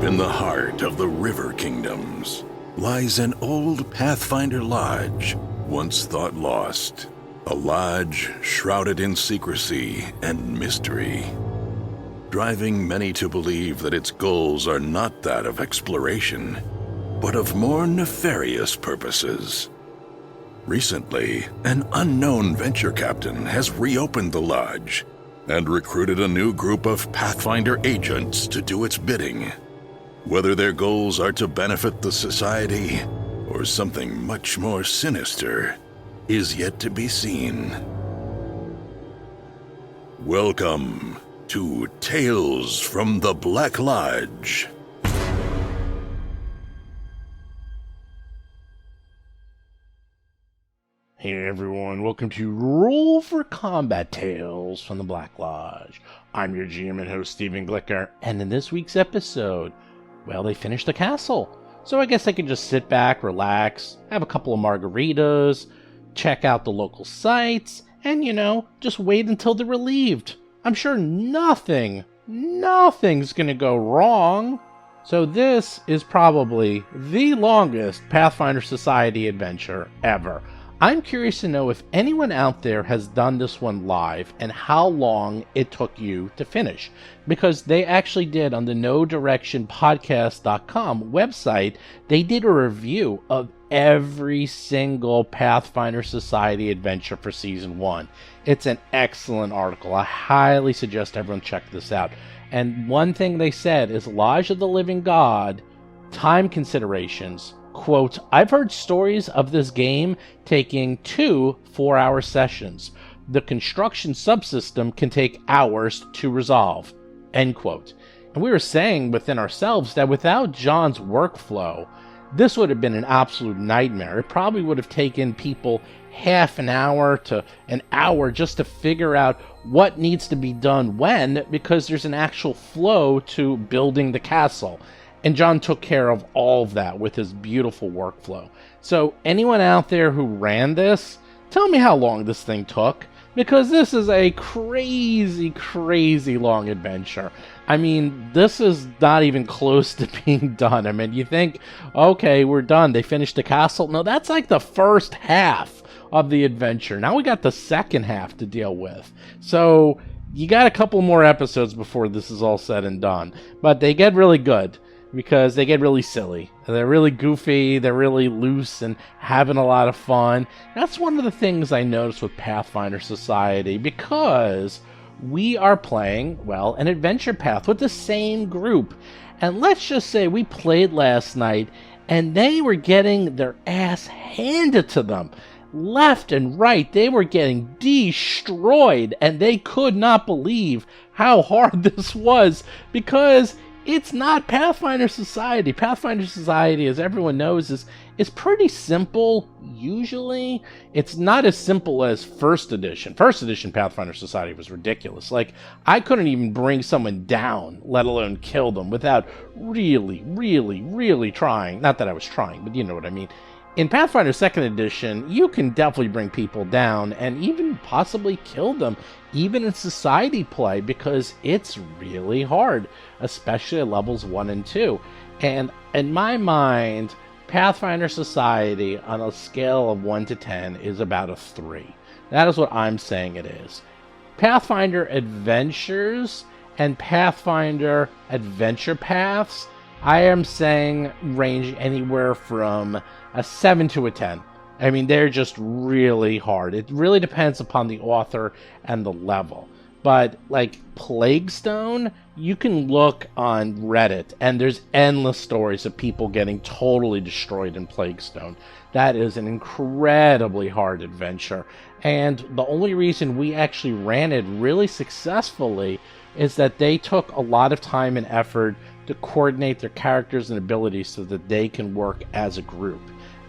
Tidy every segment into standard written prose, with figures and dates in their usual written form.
in the heart of the River Kingdoms lies an old Pathfinder lodge, once thought lost. A lodge shrouded in secrecy and mystery, driving many to believe that its goals are not that of exploration, but of more nefarious purposes. Recently, an unknown venture captain has reopened the lodge and recruited a new group of Pathfinder agents to do its bidding. Whether their goals are to benefit the society or something much more sinister is yet to be seen. Welcome to Tales from the Black Lodge. Hey everyone, welcome to Roll for Combat Tales from the Black Lodge. I'm your GM and host, Stephen Glicker, and in this week's episode, well, they finished the castle. So I guess I can just sit back, relax, have a couple of margaritas, check out the local sites, and, just wait until they're relieved. I'm sure nothing's gonna go wrong. So this is probably the longest Pathfinder Society adventure ever. I'm curious to know if anyone out there has done this one live and how long it took you to finish. Because they actually did on the NoDirectionPodcast.com website, they did a review of every single Pathfinder Society adventure for Season 1. It's an excellent article. I highly suggest everyone check this out. And one thing they said is Lodge of the Living God, time considerations. Quote, I've heard stories of this game taking 2 4-hour sessions. The construction subsystem can take hours to resolve. End quote. And we were saying within ourselves that without John's workflow, this would have been an absolute nightmare. It probably would have taken people half an hour to an hour just to figure out what needs to be done when, because there's an actual flow to building the castle. And John took care of all of that with his beautiful workflow. So anyone out there who ran this, tell me how long this thing took, because this is a crazy, crazy long adventure. I mean, this is not even close to being done. I mean, you think, okay, we're done. They finished the castle. No, that's like the first half of the adventure. Now we got the second half to deal with. So you got a couple more episodes before this is all said and done. But they get really good, because they get really silly. They're really goofy, they're really loose and having a lot of fun. That's one of the things I noticed with Pathfinder Society, because we are playing, well, an adventure path with the same group. And let's just say we played last night and they were getting their ass handed to them. Left and right, they were getting destroyed, and they could not believe how hard this was, because it's not Pathfinder Society. Pathfinder Society, as everyone knows, is pretty simple, usually. It's not as simple as First Edition. First Edition Pathfinder Society was ridiculous. Like, I couldn't even bring someone down, let alone kill them, without really, really, really trying. Not that I was trying, but you know what I mean. In Pathfinder 2nd Edition, you can definitely bring people down and even possibly kill them, even in society play, because it's really hard, especially at levels 1 and 2. And in my mind, Pathfinder Society on a scale of 1 to 10 is about a 3. That is what I'm saying it is. Pathfinder Adventures and Pathfinder Adventure Paths, I am saying range anywhere from a 7 to a 10. I mean, they're just really hard. It really depends upon the author and the level. But, like, Plaguestone, you can look on Reddit, and there's endless stories of people getting totally destroyed in Plaguestone. That is an incredibly hard adventure. And the only reason we actually ran it really successfully is that they took a lot of time and effort to coordinate their characters and abilities so that they can work as a group.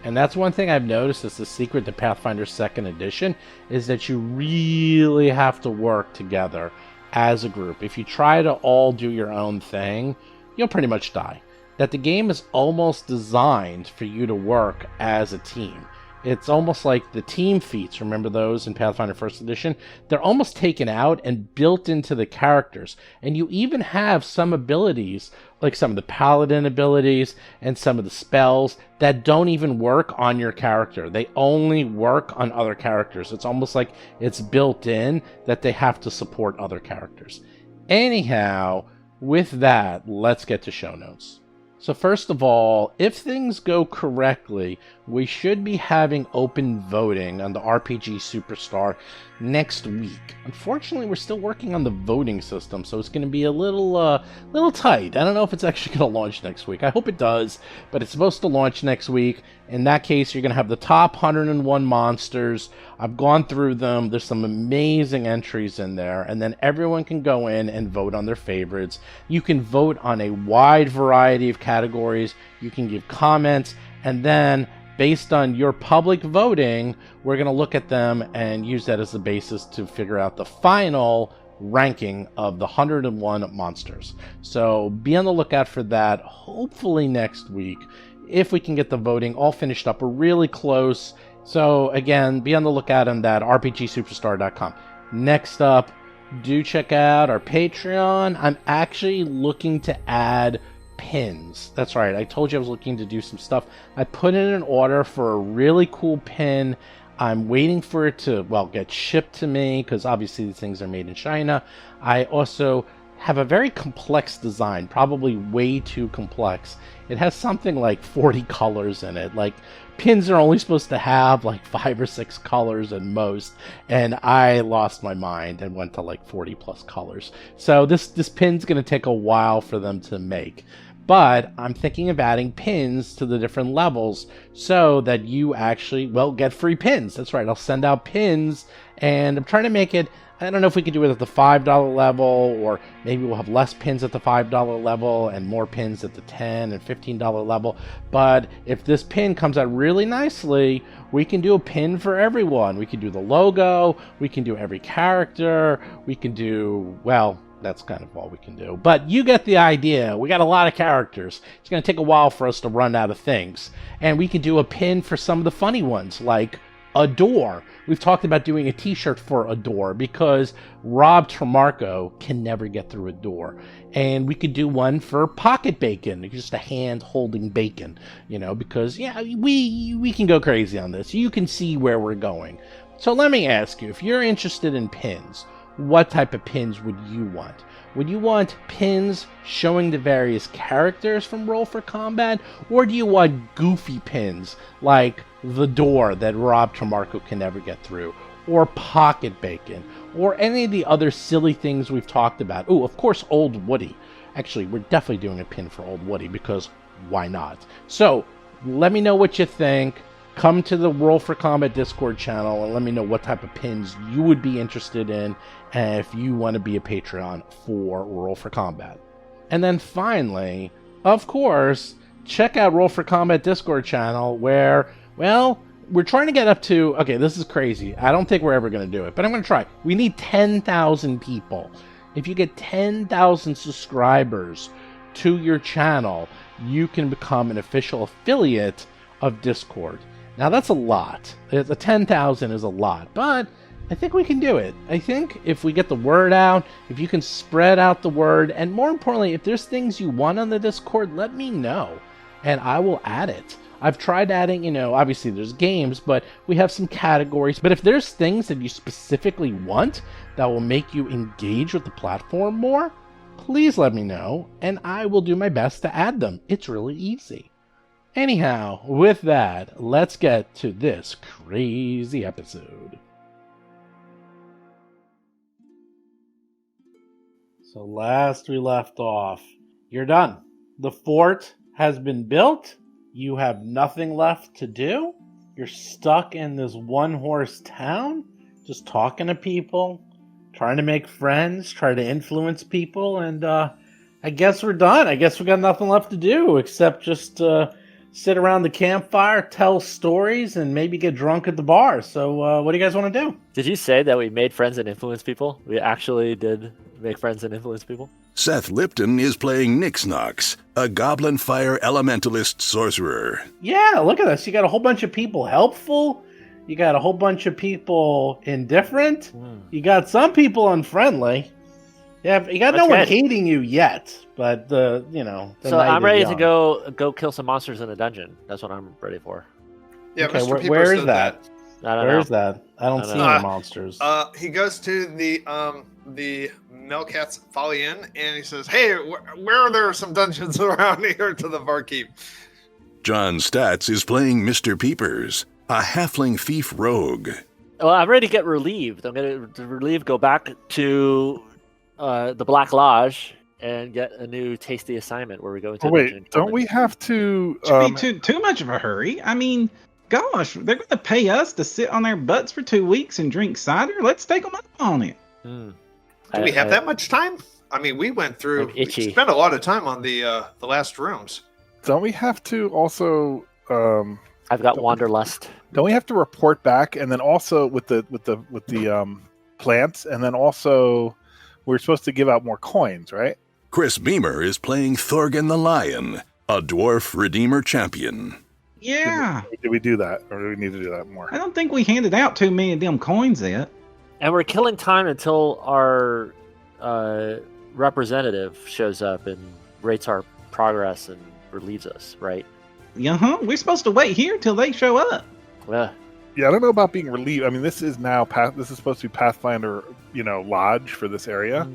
And that's one thing I've noticed is the secret to Pathfinder 2nd Edition, is that you really have to work together as a group. If you try to all do your own thing, you'll pretty much die. That the game is almost designed for you to work as a team. It's almost like the team feats. Remember those in Pathfinder First Edition? They're almost taken out and built into the characters. And you even have some abilities, like some of the paladin abilities and some of the spells, that don't even work on your character. They only work on other characters. It's almost like it's built in that they have to support other characters. Anyhow, with that, let's get to show notes. So first of all, if things go correctly, we should be having open voting on the RPG Superstar next week. Unfortunately, we're still working on the voting system, so it's going to be a little tight. I don't know if it's actually going to launch next week. I hope it does, but it's supposed to launch next week. In that case, you're going to have the top 101 monsters. I've gone through them. There's some amazing entries in there, and then everyone can go in and vote on their favorites. You can vote on a wide variety of categories. You can give comments, and then based on your public voting, we're going to look at them and use that as the basis to figure out the final ranking of the 101 monsters. So be on the lookout for that, hopefully next week, if we can get the voting all finished up. We're really close. So again, be on the lookout on that, rpgsuperstar.com. Next up, do check out our Patreon. I'm actually looking to add pins. That's right, I told you I was looking to do some stuff. I put in an order for a really cool pin. I'm waiting for it to, well, get shipped to me, because obviously these things are made in China. I also have a very complex design, probably way too complex. It has something like 40 colors in it. Like, pins are only supposed to have like 5 or 6 colors at most, and I lost my mind and went to like 40 plus colors. So this pin's going to take a while for them to make. But I'm thinking of adding pins to the different levels so that you actually, well, get free pins. That's right, I'll send out pins, and I'm trying to make it, I don't know if we can do it at the $5 level, or maybe we'll have less pins at the $5 level and more pins at the $10 and $15 level. But if this pin comes out really nicely, we can do a pin for everyone. We can do the logo, we can do every character, we can do, well, that's kind of all we can do. But you get the idea. We got a lot of characters. It's going to take a while for us to run out of things. And we can do a pin for some of the funny ones, like a door. We've talked about doing a t-shirt for a door because Rob Tremarco can never get through a door. And we could do one for pocket bacon, just a hand holding bacon, because, yeah, we can go crazy on this. You can see where we're going. So let me ask you, if you're interested in pins, what type of pins would you want? Would you want pins showing the various characters from Roll for Combat? Or do you want goofy pins like the door that Rob Tremarco can never get through? Or pocket bacon? Or any of the other silly things we've talked about? Oh, of course, Old Woody. Actually, we're definitely doing a pin for Old Woody because why not? So, let me know what you think. Come to the Roll for Combat Discord channel and let me know what type of pins you would be interested in, and if you want to be a Patreon for Roll for Combat. And then finally, of course, check out Roll for Combat Discord channel where, well, we're trying to get up to, okay, this is crazy. I don't think we're ever going to do it, but I'm going to try. We need 10,000 people. If you get 10,000 subscribers to your channel, you can become an official affiliate of Discord. Now, that's a lot. The 10,000 is a lot, but I think we can do it. I think if we get the word out, if you can spread out the word, and more importantly, if there's things you want on the Discord, let me know, and I will add it. I've tried adding, obviously there's games, but we have some categories. But if there's things that you specifically want that will make you engage with the platform more, please let me know, and I will do my best to add them. It's really easy. Anyhow, with that, let's get to this crazy episode. So last we left off, you're done. The fort has been built. You have nothing left to do. You're stuck in this one-horse town, just talking to people, trying to make friends, trying to influence people, and I guess we're done. I guess we got nothing left to do except just sit around the campfire, tell stories, and maybe get drunk at the bar. So what do you guys want to do? Did you say that we made friends and influenced people? We actually did make friends and influence people. Seth Lipton is playing Nixnox, a goblin fire elementalist sorcerer. Yeah, look at this. You got a whole bunch of people helpful. You got a whole bunch of people indifferent. You got some people unfriendly. You got no one hating you yet, but the So I'm ready to go kill some monsters in a dungeon. That's what I'm ready for. Yeah, okay, Mr. Peepers where is did that? Where is that? I don't see any monsters. He goes to the Melcat's Folly Inn and he says, "Hey, where are there some dungeons around here to the barkeep?" John Statz is playing Mr. Peepers, a halfling thief rogue. Well, I'm ready to get relieved. I'm going to relieve, go back to the Black Lodge and get a new tasty assignment where we go into. Oh, wait, don't we have to? Should be too much of a hurry. I mean, gosh, they're going to pay us to sit on their butts for 2 weeks and drink cider. Let's take them up on it. Do we have that much time? I mean, we went through. We spent a lot of time on the last rooms. Don't we have to also? I've got Wanderlust. Don't we have to report back, and then also with the plants, and then also we're supposed to give out more coins, right? Chris Beamer is playing Thorgan the Lion, a dwarf redeemer champion. Yeah. Did we do that, or do we need to do that more? I don't think we handed out too many of them coins yet. And we're killing time until our representative shows up and rates our progress and relieves us, right? We're supposed to wait here till they show up. Yeah, I don't know about being relieved. I mean, this is supposed to be Pathfinder, lodge for this area,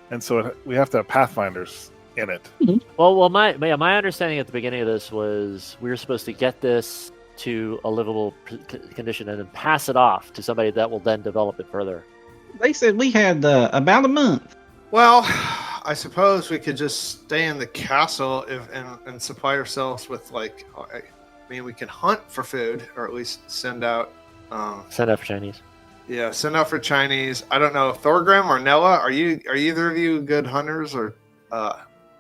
and so we have to have Pathfinders in it. Well, my understanding at the beginning of this was we were supposed to get this to a livable condition and then pass it off to somebody that will then develop it further. They said we had about a month. Well, I suppose we could just stay in the castle and supply ourselves with we can hunt for food, or at least send out for Chinese. Yeah, send out for Chinese. I don't know, Thorgrim or Nella, are either of you good hunters or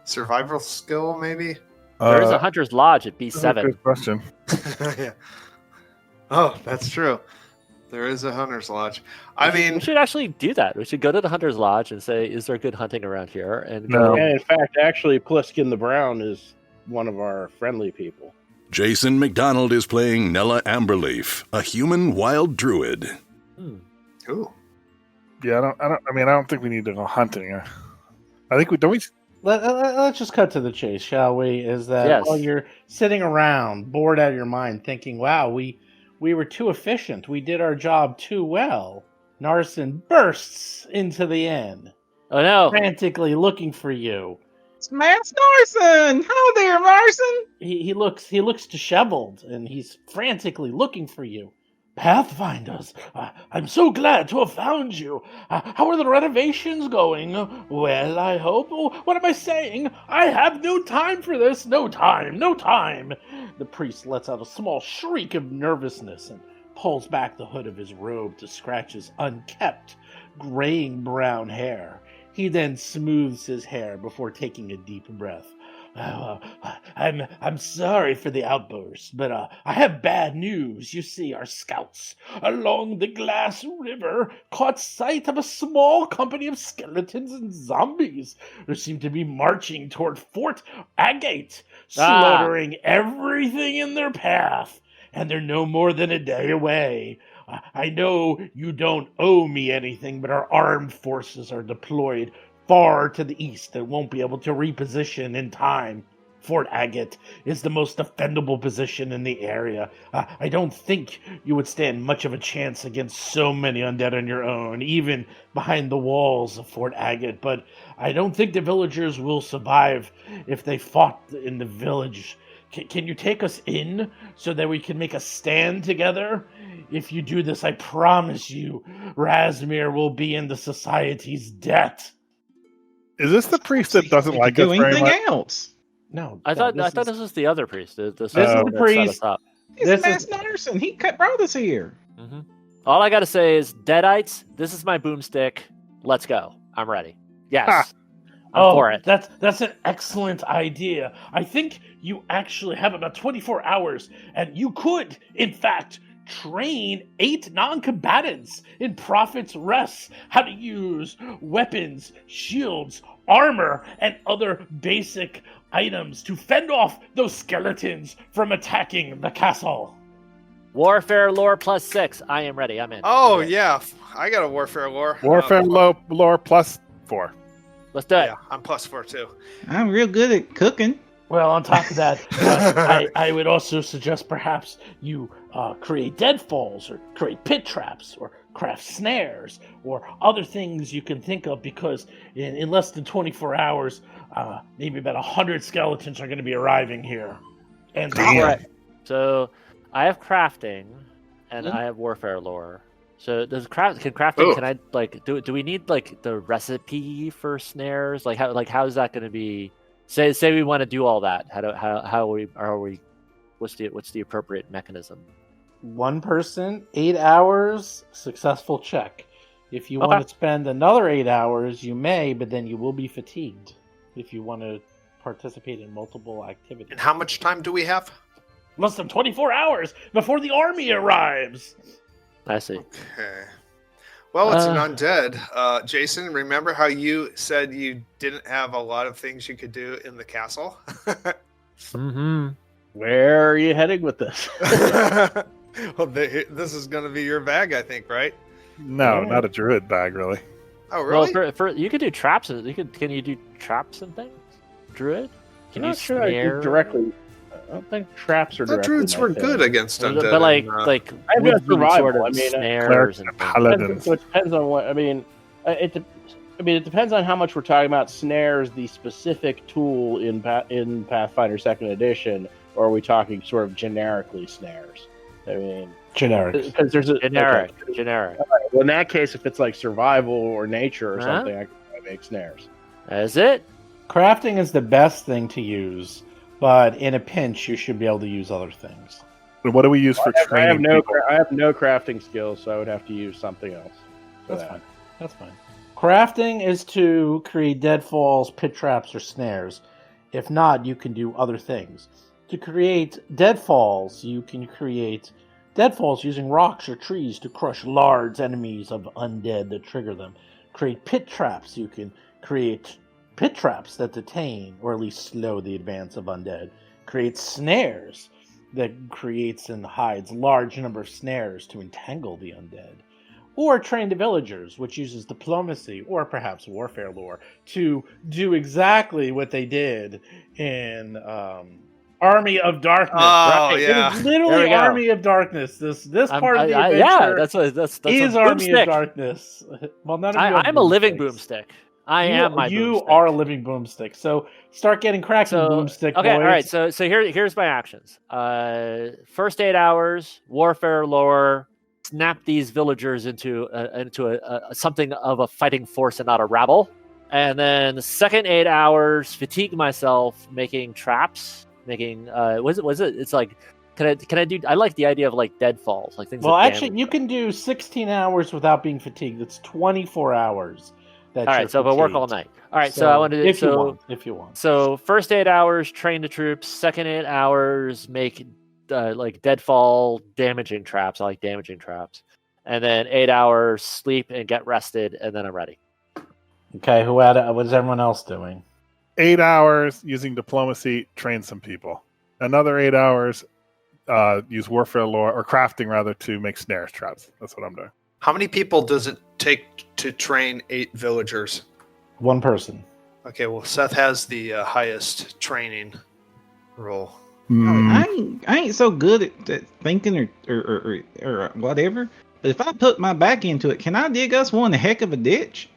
survival skill maybe? There is a hunter's lodge at B7. Good question. Yeah. Oh, that's true. There is a hunter's lodge. We should actually do that. We should go to the hunter's lodge and say, "Is there good hunting around here?" And no. And in fact, actually, Pliskin the Brown is one of our friendly people. Jason McDonald is playing Nella Amberleaf, a human wild druid. Cool. Yeah, I don't think we need to go hunting. I think we don't. Let's just cut to the chase, shall we? Is that while you're sitting around, bored out of your mind, thinking, "Wow, we were too efficient. We did our job too well." Narson bursts into the inn. Oh no! Frantically looking for you. It's Mass Narson! Hello there, Narson! He looks disheveled, and he's frantically looking for you. Pathfinders, I'm so glad to have found you. How are the renovations going? Well, I hope. Oh, what am I saying? I have no time for this. No time. The priest lets out a small shriek of nervousness and pulls back the hood of his robe to scratch his unkempt, graying brown hair. He then smooths his hair before taking a deep breath. I'm sorry for the outburst, but I have bad news. You see, our scouts along the Glass River caught sight of a small company of skeletons and zombies who seem to be marching toward Fort Agate, slaughtering everything in their path, and they're no more than a day away. I know you don't owe me anything, but our armed forces are deployed far to the east and won't be able to reposition in time. Fort Agate is the most defendable position in the area. I don't think you would stand much of a chance against so many undead on your own, even behind the walls of Fort Agate, but I don't think the villagers will survive if they fought in the village. Can you take us in so that we can make a stand together? If you do this, I promise you, Razmir will be in the society's debt. Is this the priest that doesn't like us very anything much? else? No, I thought this was the other priest. This is the priest. It's Mass Narson. He brought us here. Mm-hmm. All I gotta say is, Deadites, this is my boomstick. Let's go. I'm ready. Yes. I'm for it. That's an excellent idea. I think you actually have about 24 hours, and you could, in fact, train 8 non-combatants in Prophet's Rest how to use weapons, shields, armor, and other basic items to fend off those skeletons from attacking the castle. Warfare lore +6. I am ready. I'm in. Oh, Okay. yeah. I got a warfare lore. Warfare lore +4. Let's do it. Yeah, I'm +4 too. I'm real good at cooking. Well, on top of that, I would also suggest perhaps you create deadfalls or create pit traps or craft snares or other things you can think of, because in less than 24 hours, maybe about 100 skeletons are going to be arriving here. And Right. So I have crafting and I have warfare lore. So can crafting? Ooh. Can I like do we need like the recipe for snares? How is that going to be? Say we want to do all that. How are we? What's the appropriate mechanism? one person, 8 hours, successful check. If you want to spend another 8 hours, you may, but then you will be fatigued if you want to participate in multiple activities. And how much time do we have? Less than 24 hours before the army arrives. I see. Okay. Well, it's an undead. Jason, remember how you said you didn't have a lot of things you could do in the castle? Mm-hmm. Where are you heading with this? Well, this is going to be your bag, I think, right? No, Yeah. not a druid bag, really. Oh, really? Well, for you could do traps. Can you do traps and things? Druid? Can I'm you not sure I snare? do directly. I don't think traps are the directly. druids my were thing. good against undead. But and, I've got would be survival. sort of I mean, snares and things. paladins. So it depends on what. I mean, it depends on how much we're talking about snares, the specific tool in Pathfinder Second Edition, or are we talking sort of generically snares? I mean, Generic. because there's a Generic. okay. Generic. Well, in that case, if it's like survival or nature or Huh? something, I can probably make snares. Is it? Crafting is the best thing to use, but in a pinch, you should be able to use other things. And what do we use for I have training no, people? I have no crafting skills, so I would have to use something else. for That's that. fine. That's fine. Crafting is to create deadfalls, pit traps, or snares. If not, you can do other things. To create deadfalls, you can create deadfalls using rocks or trees to crush large enemies of undead that trigger them. Create pit traps. You can create pit traps that detain or at least slow the advance of undead. Create snares that creates and hides large number of snares to entangle the undead. Or train the villagers, which uses diplomacy or perhaps warfare lore to do exactly what they did in Army of Darkness. Oh, right? yeah. It is There we literally go. Army of Darkness. This part of the adventure yeah, that's is a Army boomstick. of Darkness. Well, none of you have I'm a living boomsticks. boomstick. I am my You boomstick. are a living boomstick. So start getting cracking, boomstick okay, boys. all right. So here's my actions. First 8 hours, warfare lore. Snap these villagers into a something of a fighting force and not a rabble. And then the second 8 hours, fatigue myself making traps. Making was it? It's like can I do? I like the idea of like deadfalls, like things. Well, that actually, damage. you can do 16 hours without being fatigued. It's 24 hours. That All you're right, so but work all fatigued. night. All right, so I want to if you want. So first 8 hours, train the troops. Second 8 hours, make like deadfall damaging traps. I like damaging traps. And then 8 hours, sleep and get rested, and then I'm ready. Okay, what is everyone else doing? 8 hours using diplomacy, train some people. Another 8 hours, use warfare lore or crafting rather to make snares traps. That's what I'm doing. How many people does it take to train 8 villagers? One person. Okay, well, Seth has the highest training roll. I ain't so good at thinking or whatever. But if I put my back into it, can I dig us one heck of a ditch?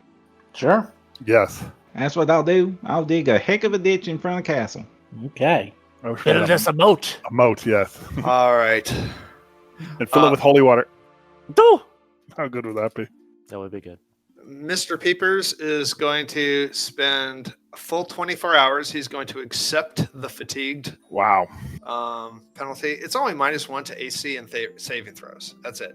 Sure. Yes. That's what I'll do. I'll dig a heck of a ditch in front of the castle. Okay. Oh, shit. Build us a moat. A moat, yes. All right. And fill it with holy water. Do. How good would that be? That would be good. Mr. Peepers is going to spend a full 24 hours. He's going to accept the fatigued Wow. penalty. It's only -1 to AC and saving throws. That's it.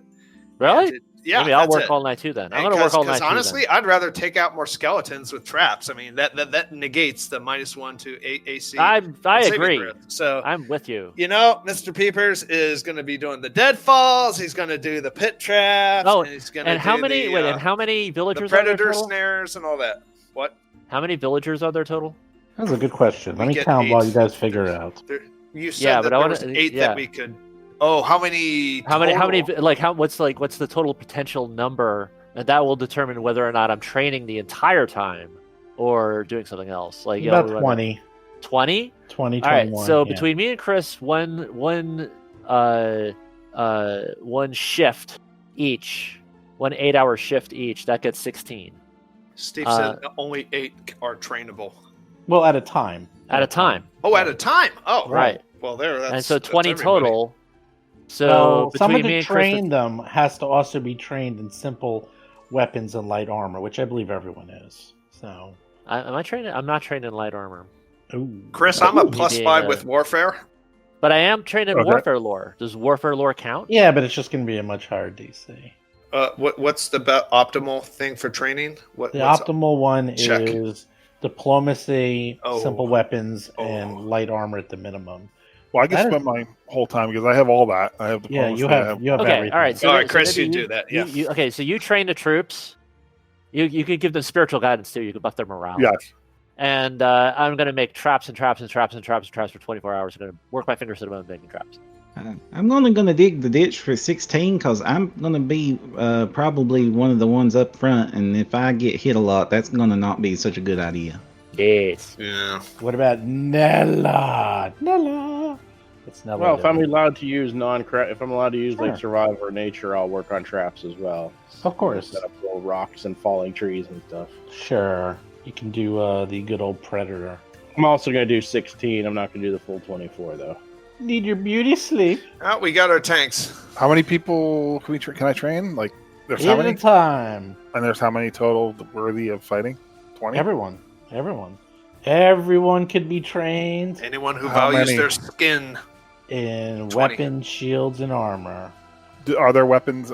Really? Yeah, maybe I'll that's work it. all night too. Then I'm going to work all night. Because honestly, I'd rather take out more skeletons with traps. I mean, that negates the -1 to AC. I saving agree. throw. So I'm with you. you know, Mr. Peepers is going to be doing the deadfalls. He's going to do the pit traps. Oh, and he's going to and do how many? the, and how many the villagers are there predator total? snares and all that. What? How many villagers are there total? That's a good question. We Let me get count while 8. you guys figure it out. You said Yeah, that but I there wanna- was 8 yeah. that we could. Oh, how many? How many? total? What's the total potential number? And that will determine whether or not I'm training the entire time or doing something else. Like About 20. 20? 20, All right. 21. So yeah. between me and Chris, one shift each, 1 8-hour shift each. That gets 16 Steve said only 8 are trainable. Well, at a time. at a time. Oh, at a time. Oh, Right. Well, there. That's, And so that's 20 everybody. total. So So between someone me to and train Chris, them has to also be trained in simple weapons and light armor, which I believe everyone is. So, am I trained? I'm not trained in light armor, ooh. Chris, I'm a Ooh. +5 Yeah. with warfare. but I am trained in Okay. warfare lore. Does warfare lore count? Yeah, but it's just going to be a much higher DC. What's the optimal thing for training? What's Optimal one Check. is diplomacy, Oh. simple weapons, Oh. and light armor at the minimum. Well, I can That is- spend my whole time because I have all that. I have Yeah, diplomacy, you I have Okay, everything. all right. So All then- right, Chris, maybe you do that. Yeah. Okay, so you train the troops. You could give them spiritual guidance too. You could buff their morale. Yes. And I'm going to make traps and traps and traps and traps and traps for 24 hours. I'm going to work my fingers to the bone making traps. I'm only gonna dig the ditch for 16 because I'm gonna be probably one of the ones up front, and if I get hit a lot, that's gonna not be such a good idea. Yes. Yeah. What about Nella? Nella. It's Nella. Well, if I'm doing it. allowed to use if I'm allowed to use Sure. like survival or nature, I'll work on traps as well. Of course. Set up little rocks and falling trees and stuff. Sure. You can do the good old Predator. I'm also gonna do 16. I'm not gonna do the full 24 though. Need your beauty sleep. Oh, we got our tanks. How many people can can I train? Like, there's how Eight at many? a time. And there's how many total worthy of fighting? 20? Everyone. Everyone could be trained Anyone who How values many? their skin. in 20. weapons, shields, and armor. Are there weapons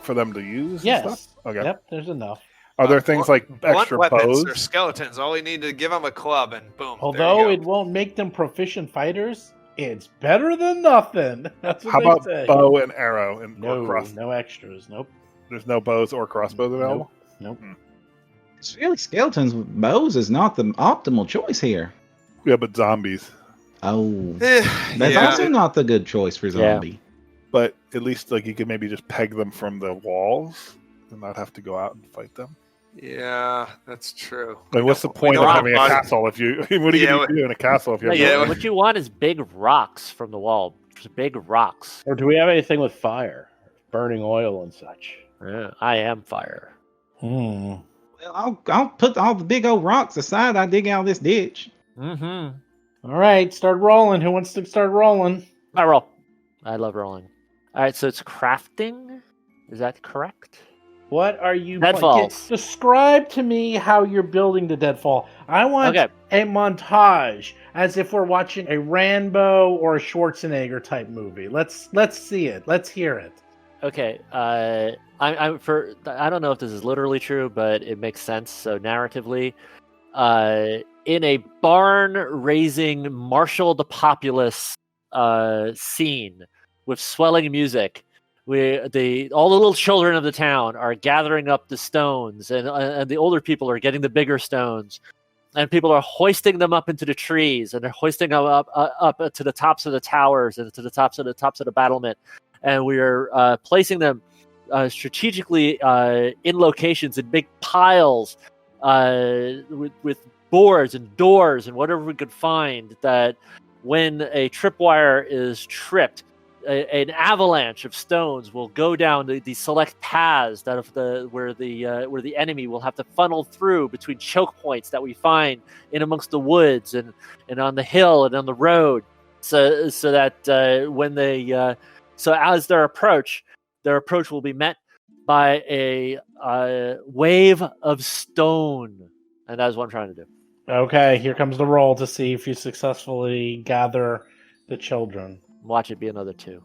for them to use? and Yes. stuff? Okay. Yep, there's enough. Are there things like extra Blunt weapons. They're bows? skeletons. All we need to give them a club and boom. Although there you it won't make them proficient fighters, it's better than nothing. That's what How they about say. bow and arrow and or No, cross? no extras. Nope. There's no bows or crossbows available. Nope. It's really skeletons with bows is not the optimal choice here. Yeah, but zombies. Oh, go. that's yeah. also not the good choice for Yeah. zombie. But at least like you could maybe just peg them from the walls and not have to go out and fight them. Yeah, that's true. Like, what's the We point don't of have having a body- castle if you? What are you Yeah, going to do in a castle if you have? Yeah, Yeah. what you want is big rocks from the wall. Just big rocks. Or do we have anything with fire, burning oil and such? Yeah, I am fire. Hmm. Well, I'll put all the big old rocks aside. I dig out this ditch. Mm-hmm. All right, start rolling. Who wants to start rolling? I roll. I love rolling. All right, so it's crafting. Is that correct? What are you? Deadfalls. Describe to me how you're building the deadfall. I want Okay. a montage, as if we're watching a Rambo or a Schwarzenegger type movie. Let's see it. Let's hear it. Okay. I don't know if this is literally true, but it makes sense. So narratively, in a barn raising Marshall the Populace scene with swelling music, all the little children of the town are gathering up the stones, and the older people are getting the bigger stones, and people are hoisting them up into the trees, and they're hoisting them up to the tops of the towers and to the tops of the battlement, and we are placing them strategically in locations in big piles with boards and doors and whatever we could find, that when a tripwire is tripped, an avalanche of stones will go down the select paths where the enemy will have to funnel through between choke points that we find in amongst the woods and on the hill and on the road, so that when they so as their approach will be met by a wave of stone, and that's what I'm trying to do. Okay, here comes the roll to see if you successfully gather the children. Watch it be another 2.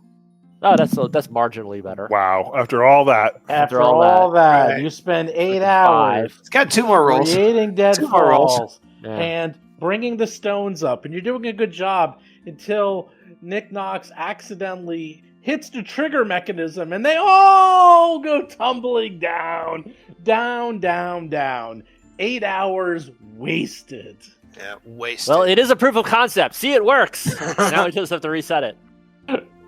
Oh, that's marginally better. Wow. After all that. After all all that, Right. you spend 8 Freaking hours 5. It's got 2 more rolls. creating Two more rolls. deadfalls Yeah. and bringing the stones up, and you're doing a good job until Nick Knox accidentally hits the trigger mechanism, and they all go tumbling down, down, down, down. 8 hours wasted. Yeah, wasted. Well, it is a proof of concept. See, it works. Now we just have to reset it.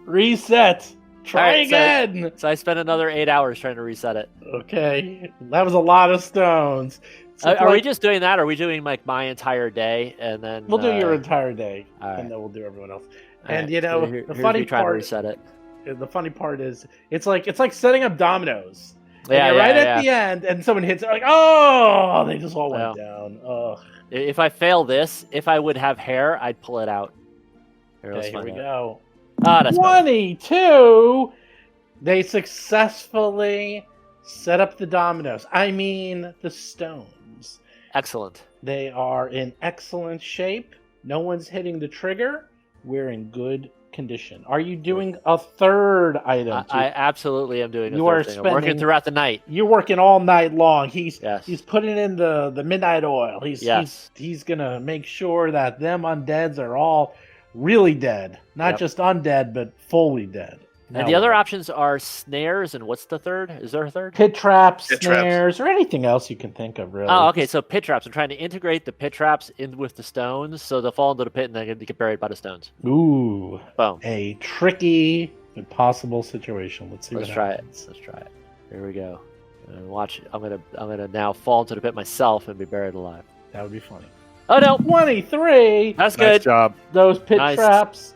Reset. Try All right, again. So I spent another 8 hours trying to reset it. Okay, that was a lot of stones. So Are we like, just doing that? Or are we doing like my entire day and then We'll do your entire day, all right. and then we'll do everyone else. all And right, you know, so the here's funny me trying to part. reset it. The funny part is, it's like setting up dominoes. And Yeah, you're yeah, right yeah. at the end, and someone hits it, like, oh, they just all went Well. down. Ugh. If I fail this, if I would have hair, I'd pull it out. Okay, here we go. Ah, that's better. 22. They successfully set up the dominoes. I mean, the stones. Excellent. They are in excellent shape. No one's hitting the trigger. We're in good condition. Are you doing a third item? I absolutely am doing a You third are thing. I'm working spending- throughout the night. You're working all night long. He's Yes. putting in the midnight oil. Yes. He's gonna make sure that them undeads are all really dead, not Yep. just undead, but fully dead. And the other options are snares, and what's the third? Is there a third? pit traps, Pit traps. snares, or anything else you can think of. Really. Oh, okay. So pit traps. I'm trying to integrate the pit traps in with the stones, so they'll fall into the pit and then get buried by the stones. Ooh, Boom. a tricky, impossible situation. Let's see Let's what try it. happens. Let's try it. Here we go. And watch. I'm gonna now fall into the pit myself and be buried alive. That would be funny. Oh no, 23. that's Nice good. job. Those pit Nice. traps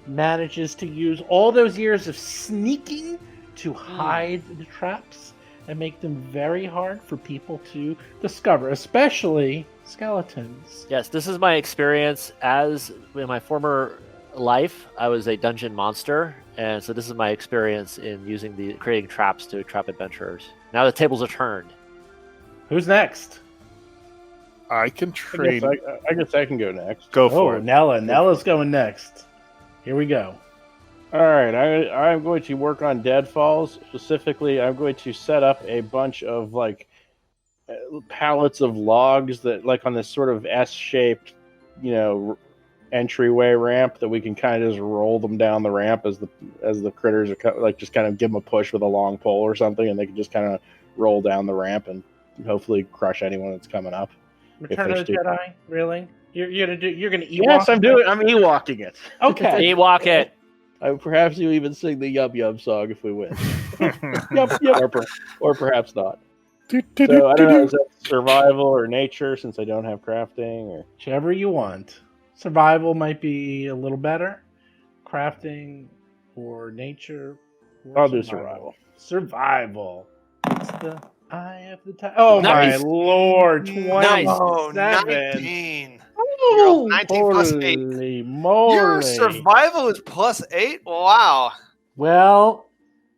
manages to use all those years of sneaking to hide the traps and make them very hard for people to discover, especially skeletons. Yes, this is my experience as in my former life. I was a dungeon monster, and so this is my experience in using creating traps to trap adventurers. Now the tables are turned. Who's next? I can I trade. guess I can go next. Go for Oh, it. Nella. Nella's going next. Here we go. All right, I'm going to work on deadfalls. Specifically, I'm going to set up a bunch of pallets of logs that, like, on this sort of S-shaped, entryway ramp that we can kind of just roll them down the ramp as the critters are just kind of give them a push with a long pole or something, and they can just kind of roll down the ramp and hopefully crush anyone that's coming up. Return of the Jedi? Really? You're gonna Ewok? Yes, I'm Ewoking it. Okay. Ewok it. Perhaps you even sing the Yub Yub song if we win. or perhaps not. So I don't know, is that survival or nature since I don't have crafting? Or Whichever you want. Survival might be a little better. Crafting or nature. Or I'll do survival. Survival. It's the eye of the tiger. Oh Nice. my lord! 27. Oh, 19. You're 19 plus 8. Holy moly! Your survival is +8? Wow. Well,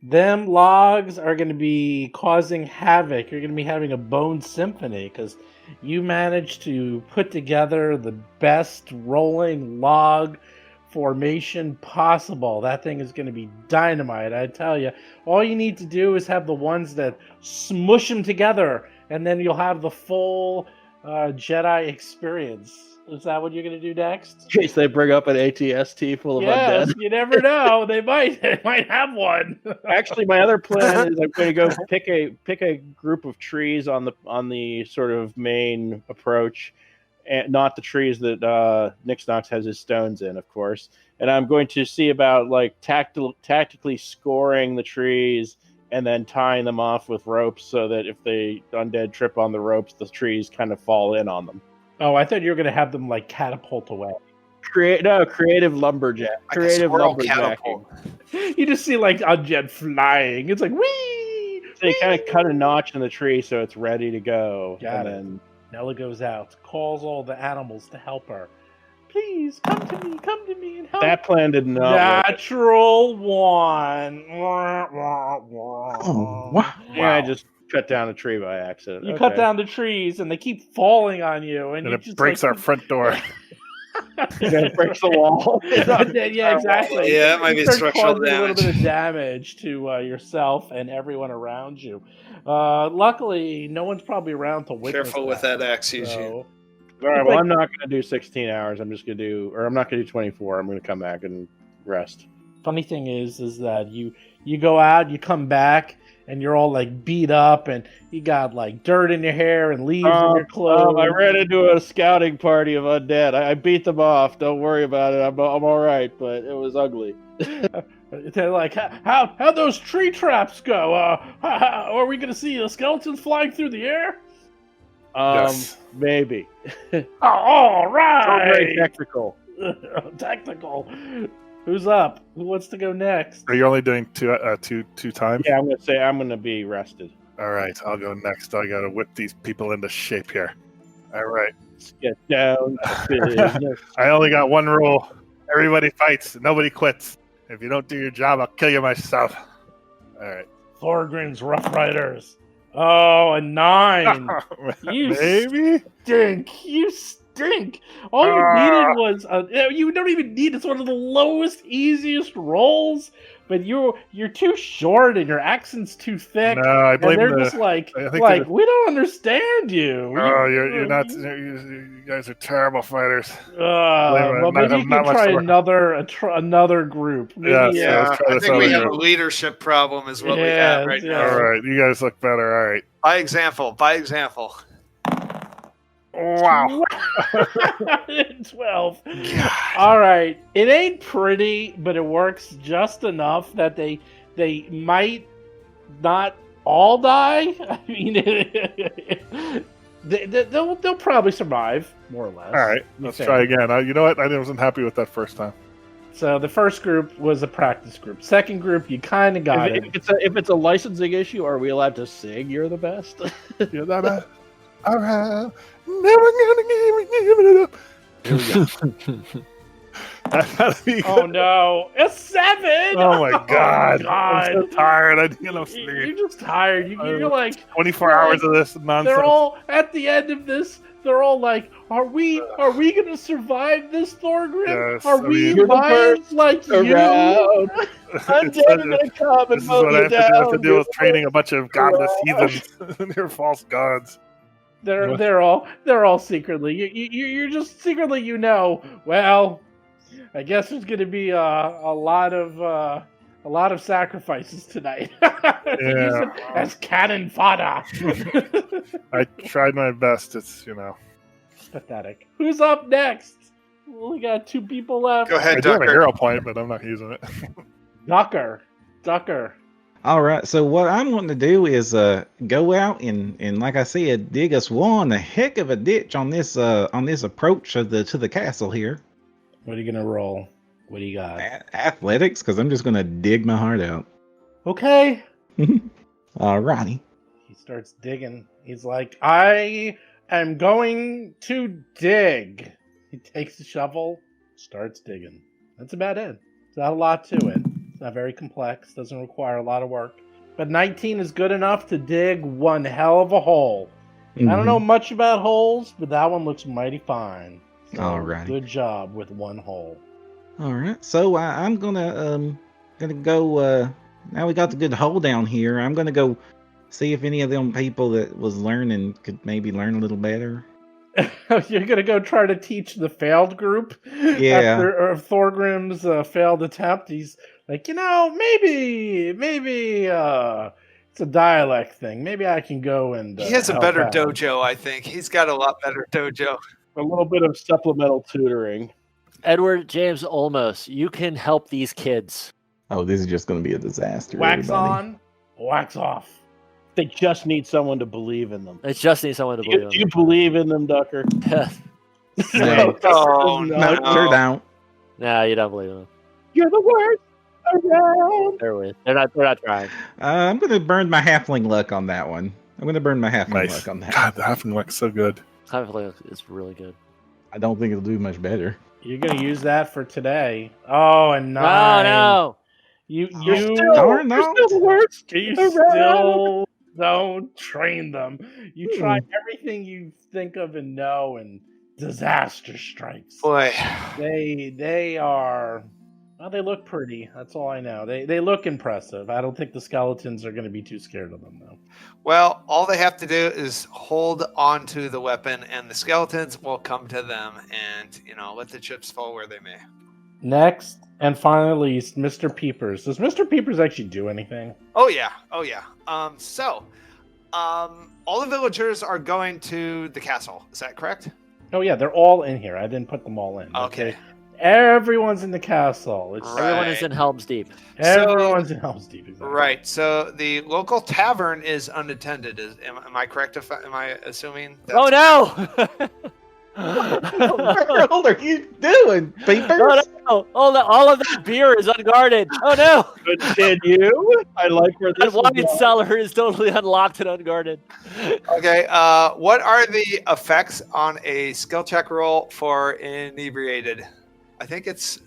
them logs are going to be causing havoc. You're going to be having a bone symphony because you managed to put together the best rolling log formation possible. That thing is going to be dynamite, I tell you. All you need to do is have the ones that smush them together, and then you'll have the full Jedi experience. Is that what you're going to do next? in case they bring up an ATST full of Yes, undead. you never know. They might have one. Actually, my other plan is I'm going to go pick a group of trees on the sort of main approach, and not the trees that Nick Knox has his stones in, of course. And I'm going to see about tactically scoring the trees and then tying them off with ropes so that if the undead trip on the ropes, the trees kind of fall in on them. Oh, I thought you were going to have them catapult away. Creative lumberjack. Like a Creative squirrel lumberjacking. catapult. You just see undead flying. It's like whee. So you kind of cut a notch in the tree so it's ready to go. Got and it. then Nella goes out, calls all the animals to help her. Please come to me and help. that plan did not work. Natural one. Oh, wow. Yeah, I just cut down a tree by accident. You Okay. cut down the trees and they keep falling on you, and And you it just breaks our front door. That breaks the wall. Yeah, exactly. Yeah, that might You be start structural causing a little damage. bit of damage to yourself and everyone around you. Luckily, no one's probably around to witness. Careful with that axe, Eugene. So, All right, It's well, like- I'm not going to do 16 hours. I'm not going to do 24. I'm going to come back and rest. funny thing is that you go out, you come back, and you're all like beat up, and you got like dirt in your hair and leaves in your clothes. I ran into a scouting party of undead. I beat them off. Don't worry about it. I'm all right, but it was ugly. They're like, how'd those tree traps go? Are we gonna see the skeletons flying through the air? Yes. Maybe. All It's all very right. technical. Technical. Who's up? Who wants to go next? Are you only doing two times? Yeah, I'm going to say I'm going to be rested. All right, I'll go next. I got to whip these people into shape here. All right. Let's get down to business. I only got one rule. Everybody fights. Nobody quits. If you don't do your job, I'll kill you myself. All right. Thorgrim's Rough Riders. Oh, a 9. You Maybe? stink. You stink. All you needed was you don't even need it's one of the lowest, easiest rolls. But you're too short and your accent's too thick. No, I blame and they're the... just like I think we don't understand you. Oh, you're not... You guys are terrible fighters. Well, maybe you not can much try work. another group. Maybe, Yeah, Yeah, let's try I this think we other have a group. leadership problem, is what we Yes, have right yes. now. All right, you guys look better. All right. By example. Wow. 12. All right. It ain't pretty, but it works just enough that they might not all die. I mean, they'll probably survive, more or less. All right, let's try again. You know what? I wasn't happy with that first time. So the first group was a practice group. Second group, you kind of got it. If it's a licensing issue, are we allowed to sing "You're the Best"? You're the best. All right. Never gonna give it up. Here we go. That gotta be Oh good. no, a 7! Oh my god. God. I'm so tired. I need no sleep. You're just tired. You're like 24 hours of this nonsense. they're all at the end of this. They're all like, "Are we gonna survive this, Thorgrim? Yes, Are I we mean- lions like you?" Around. I'm It's dead such and a- I come and This is mow what I you have to do. I have to down. deal with training a bunch of godless Around. heathens. They're false gods. They're all secretly. You're just secretly, well, I guess there's gonna be a lot of sacrifices tonight. Use it as cannon fodder. I tried my best. It's Pathetic. Who's up next? We only got 2 people left. Go I ahead, do have a Tucker. hero point, but I'm not using it. Ducker. All right. So what I'm wanting to do is go out and like I said, dig us one heck of a ditch on this approach to the castle here. What are you gonna roll? What do you got? Athletics, because I'm just gonna dig my heart out. Okay. All righty. He starts digging. He's like, I am going to dig. He takes the shovel, starts digging. That's about it. It's not a lot to it. It's not very complex. Doesn't require a lot of work. But 19 is good enough to dig one hell of a hole. I don't know much about holes, but that one looks mighty fine. So, Alrighty. good job with one hole. All right. So I'm gonna go. Now we got the good hole down here. I'm gonna go see if any of them people that was learning could maybe learn a little better. You're gonna go try to teach the failed group Yeah. after Thorgrim's failed attempt. He's like, maybe it's a dialect thing. Maybe I can go and He has a help better out. dojo, I think. He's got a lot better dojo. A little bit of supplemental tutoring. Edward James Olmos, you can help these kids. Oh, this is just gonna be a disaster. Wax everybody. on, wax off. They just need someone to believe in them. It just needs someone to believe Do you believe in them, Ducker? in No, Oh, no, sure don't. Nah, you don't believe in them. You're the worst around. They're not trying. I'm gonna burn my halfling luck on that one. I'm gonna burn my halfling Nice. luck on that. God, the halfling luck's so good. I feel like it's really good. I don't think it'll do much better. You're gonna use that for today. Oh, and No, 9. no. You Darn You're no. still the worst. You around. still don't train them. You try everything you think of and know, and disaster strikes. Boy. They are. Well, they look pretty. That's all I know. They look impressive. I don't think the skeletons are going to be too scared of them, though. Well, all they have to do is hold on to the weapon, and the skeletons will come to them, and let the chips fall where they may. Next, and finally, least, Mr. Peepers. Does Mr. Peepers actually do anything? Oh yeah. All the villagers are going to the castle. Is that correct? Oh yeah, they're all in here. I didn't put them all in. Okay. Everyone's in the castle. Everyone is in Helm's Deep. Everyone's in Helm's Deep. Exactly. Right. So the local tavern is unattended. Am I correct? Am I assuming? Oh no! What the hell are you doing, Peepers? Oh, all of that beer is unguarded. Oh no! Continue. I like where That this is wine going. cellar is totally unlocked and unguarded. Okay. What are the effects on a skill check roll for inebriated? I think it's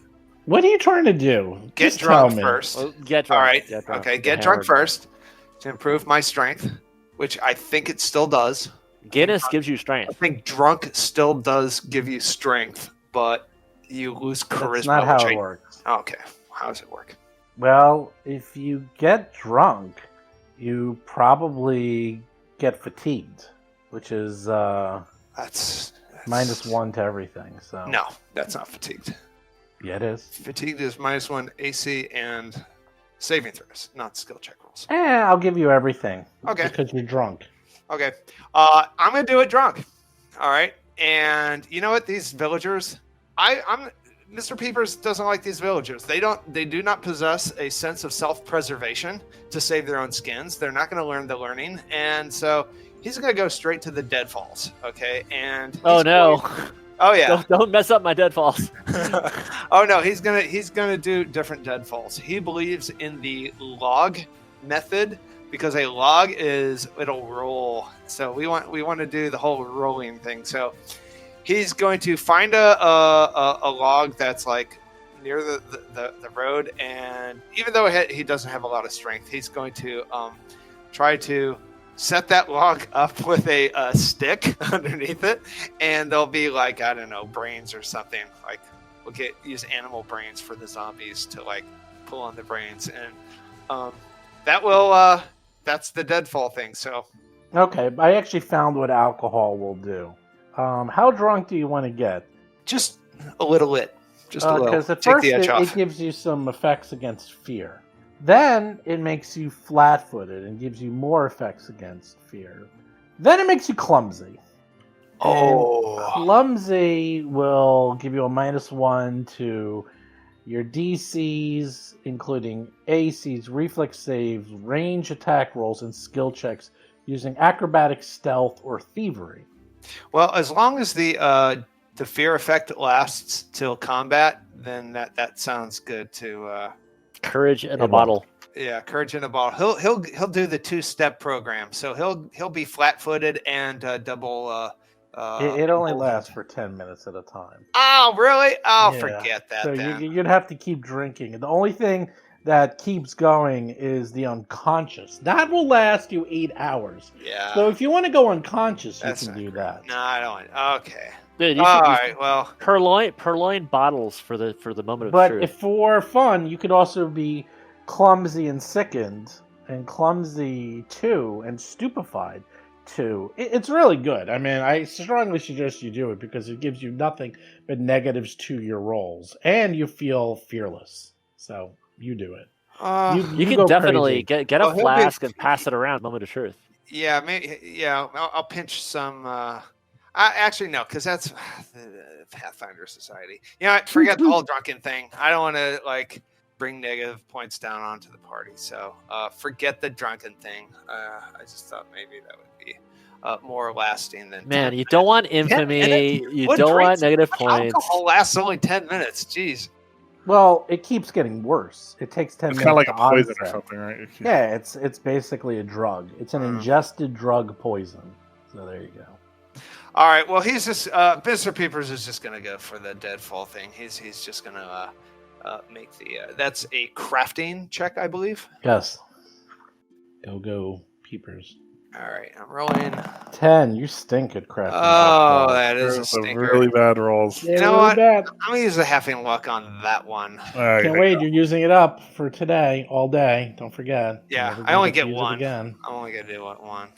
What are you trying to do? get Just drunk tell me. first. Well, get drunk. All right. Get drunk. Okay. Get Hammered. drunk first to improve my strength, which I think it still does. Guinness gives you I strength. think drunk still does give you strength, but you lose charisma. That's not how which it works. Okay. How does it work? Well, if you get drunk, you probably get fatigued, which is That's -1 to everything. So No, that's not fatigued. yeah, it is. Fatigued is -1 AC and saving throws, not skill check rolls. I'll give you everything. Okay. Because you're drunk. Okay. I'm gonna do it drunk. All right. And you know what? These villagers, I'm Mr. Peepers doesn't like these villagers. They do not possess a sense of self-preservation to save their own skins. They're not gonna learn the learning. And so he's gonna go straight to the deadfalls. Okay. And Oh no! Oh yeah. Don't mess up my deadfalls. Oh no, he's gonna do different deadfalls. He believes in the log method because a log it'll roll. So we want to do the whole rolling thing. So he's going to find a log that's like near the road, and even though he doesn't have a lot of strength, he's going to try to set that log up with a stick underneath it, and there'll be like, I don't know, brains or something. Like we'll use animal brains for the zombies to like pull on the brains, and that will that's the deadfall thing. So Okay, I actually found what alcohol will do. How drunk do you want to get? just a little lit, just a little. Because at Take first the edge it off. gives you some effects against fear. Then it makes you flat-footed and gives you more effects against fear. Then it makes you clumsy. Oh, Clumsy will give you a -1 to your DCs, including ACs, reflex saves, range attack rolls, and skill checks using acrobatics, stealth, or thievery. well, as long as the fear effect lasts till combat, then that sounds good to. Courage in Yeah, a bottle. Yeah, courage in a bottle. He'll do the 2-step program, so he'll be flat-footed and double. It only hold lasts on. for 10 minutes at a time. Oh, really? Oh, Yeah. forget that So then. you'd have to keep drinking. The only thing that keeps going is the unconscious. That will last you 8 hours. Yeah. So if you want to go unconscious, That's you can not do great. that. No, I don't. Okay. Dude, you All should use right. Well, purloin bottles for the moment of But truth. if for fun, you could also be clumsy and sickened, and clumsy 2, and stupefied 2. It's really good. I mean, I strongly suggest you do it because it gives you nothing but negatives to your rolls, and you feel fearless. So you do it. You can go definitely crazy. get Well, a he'll be- flask and pass it around. Moment of truth. yeah, maybe. Yeah, I'll pinch some. Actually, no, because that's the Pathfinder Society. You know, forget the whole drunken thing. I don't want to like bring negative points down onto the party. So forget the drunken thing. I just thought maybe that would be more lasting than. Man, 10 you don't want 10 infamy. minutes? You What don't want drinks- negative points. Alcohol lasts only 10 minutes. Jeez. Well, it keeps getting worse. It takes 10 It's minutes kind of like a to poison or onset. something, right? Yeah, it's basically a drug. It's an ingested drug poison. So there you go. All right. Well, he's just Mr. Peepers is just gonna go for the deadfall thing. He's just gonna make the. That's a crafting check, I believe. Yes. Go, peepers. All right, I'm rolling. 10. You stink at crafting. Oh, death that is a Some stinker. really bad rolls. Yeah, You know really what? bad. I'm gonna use the halfing luck on that one. There Can't you wait. go. You're using it up for today, all day. Don't forget. You're Yeah, never I gonna only get to get use it one. again. I'm only gonna do one.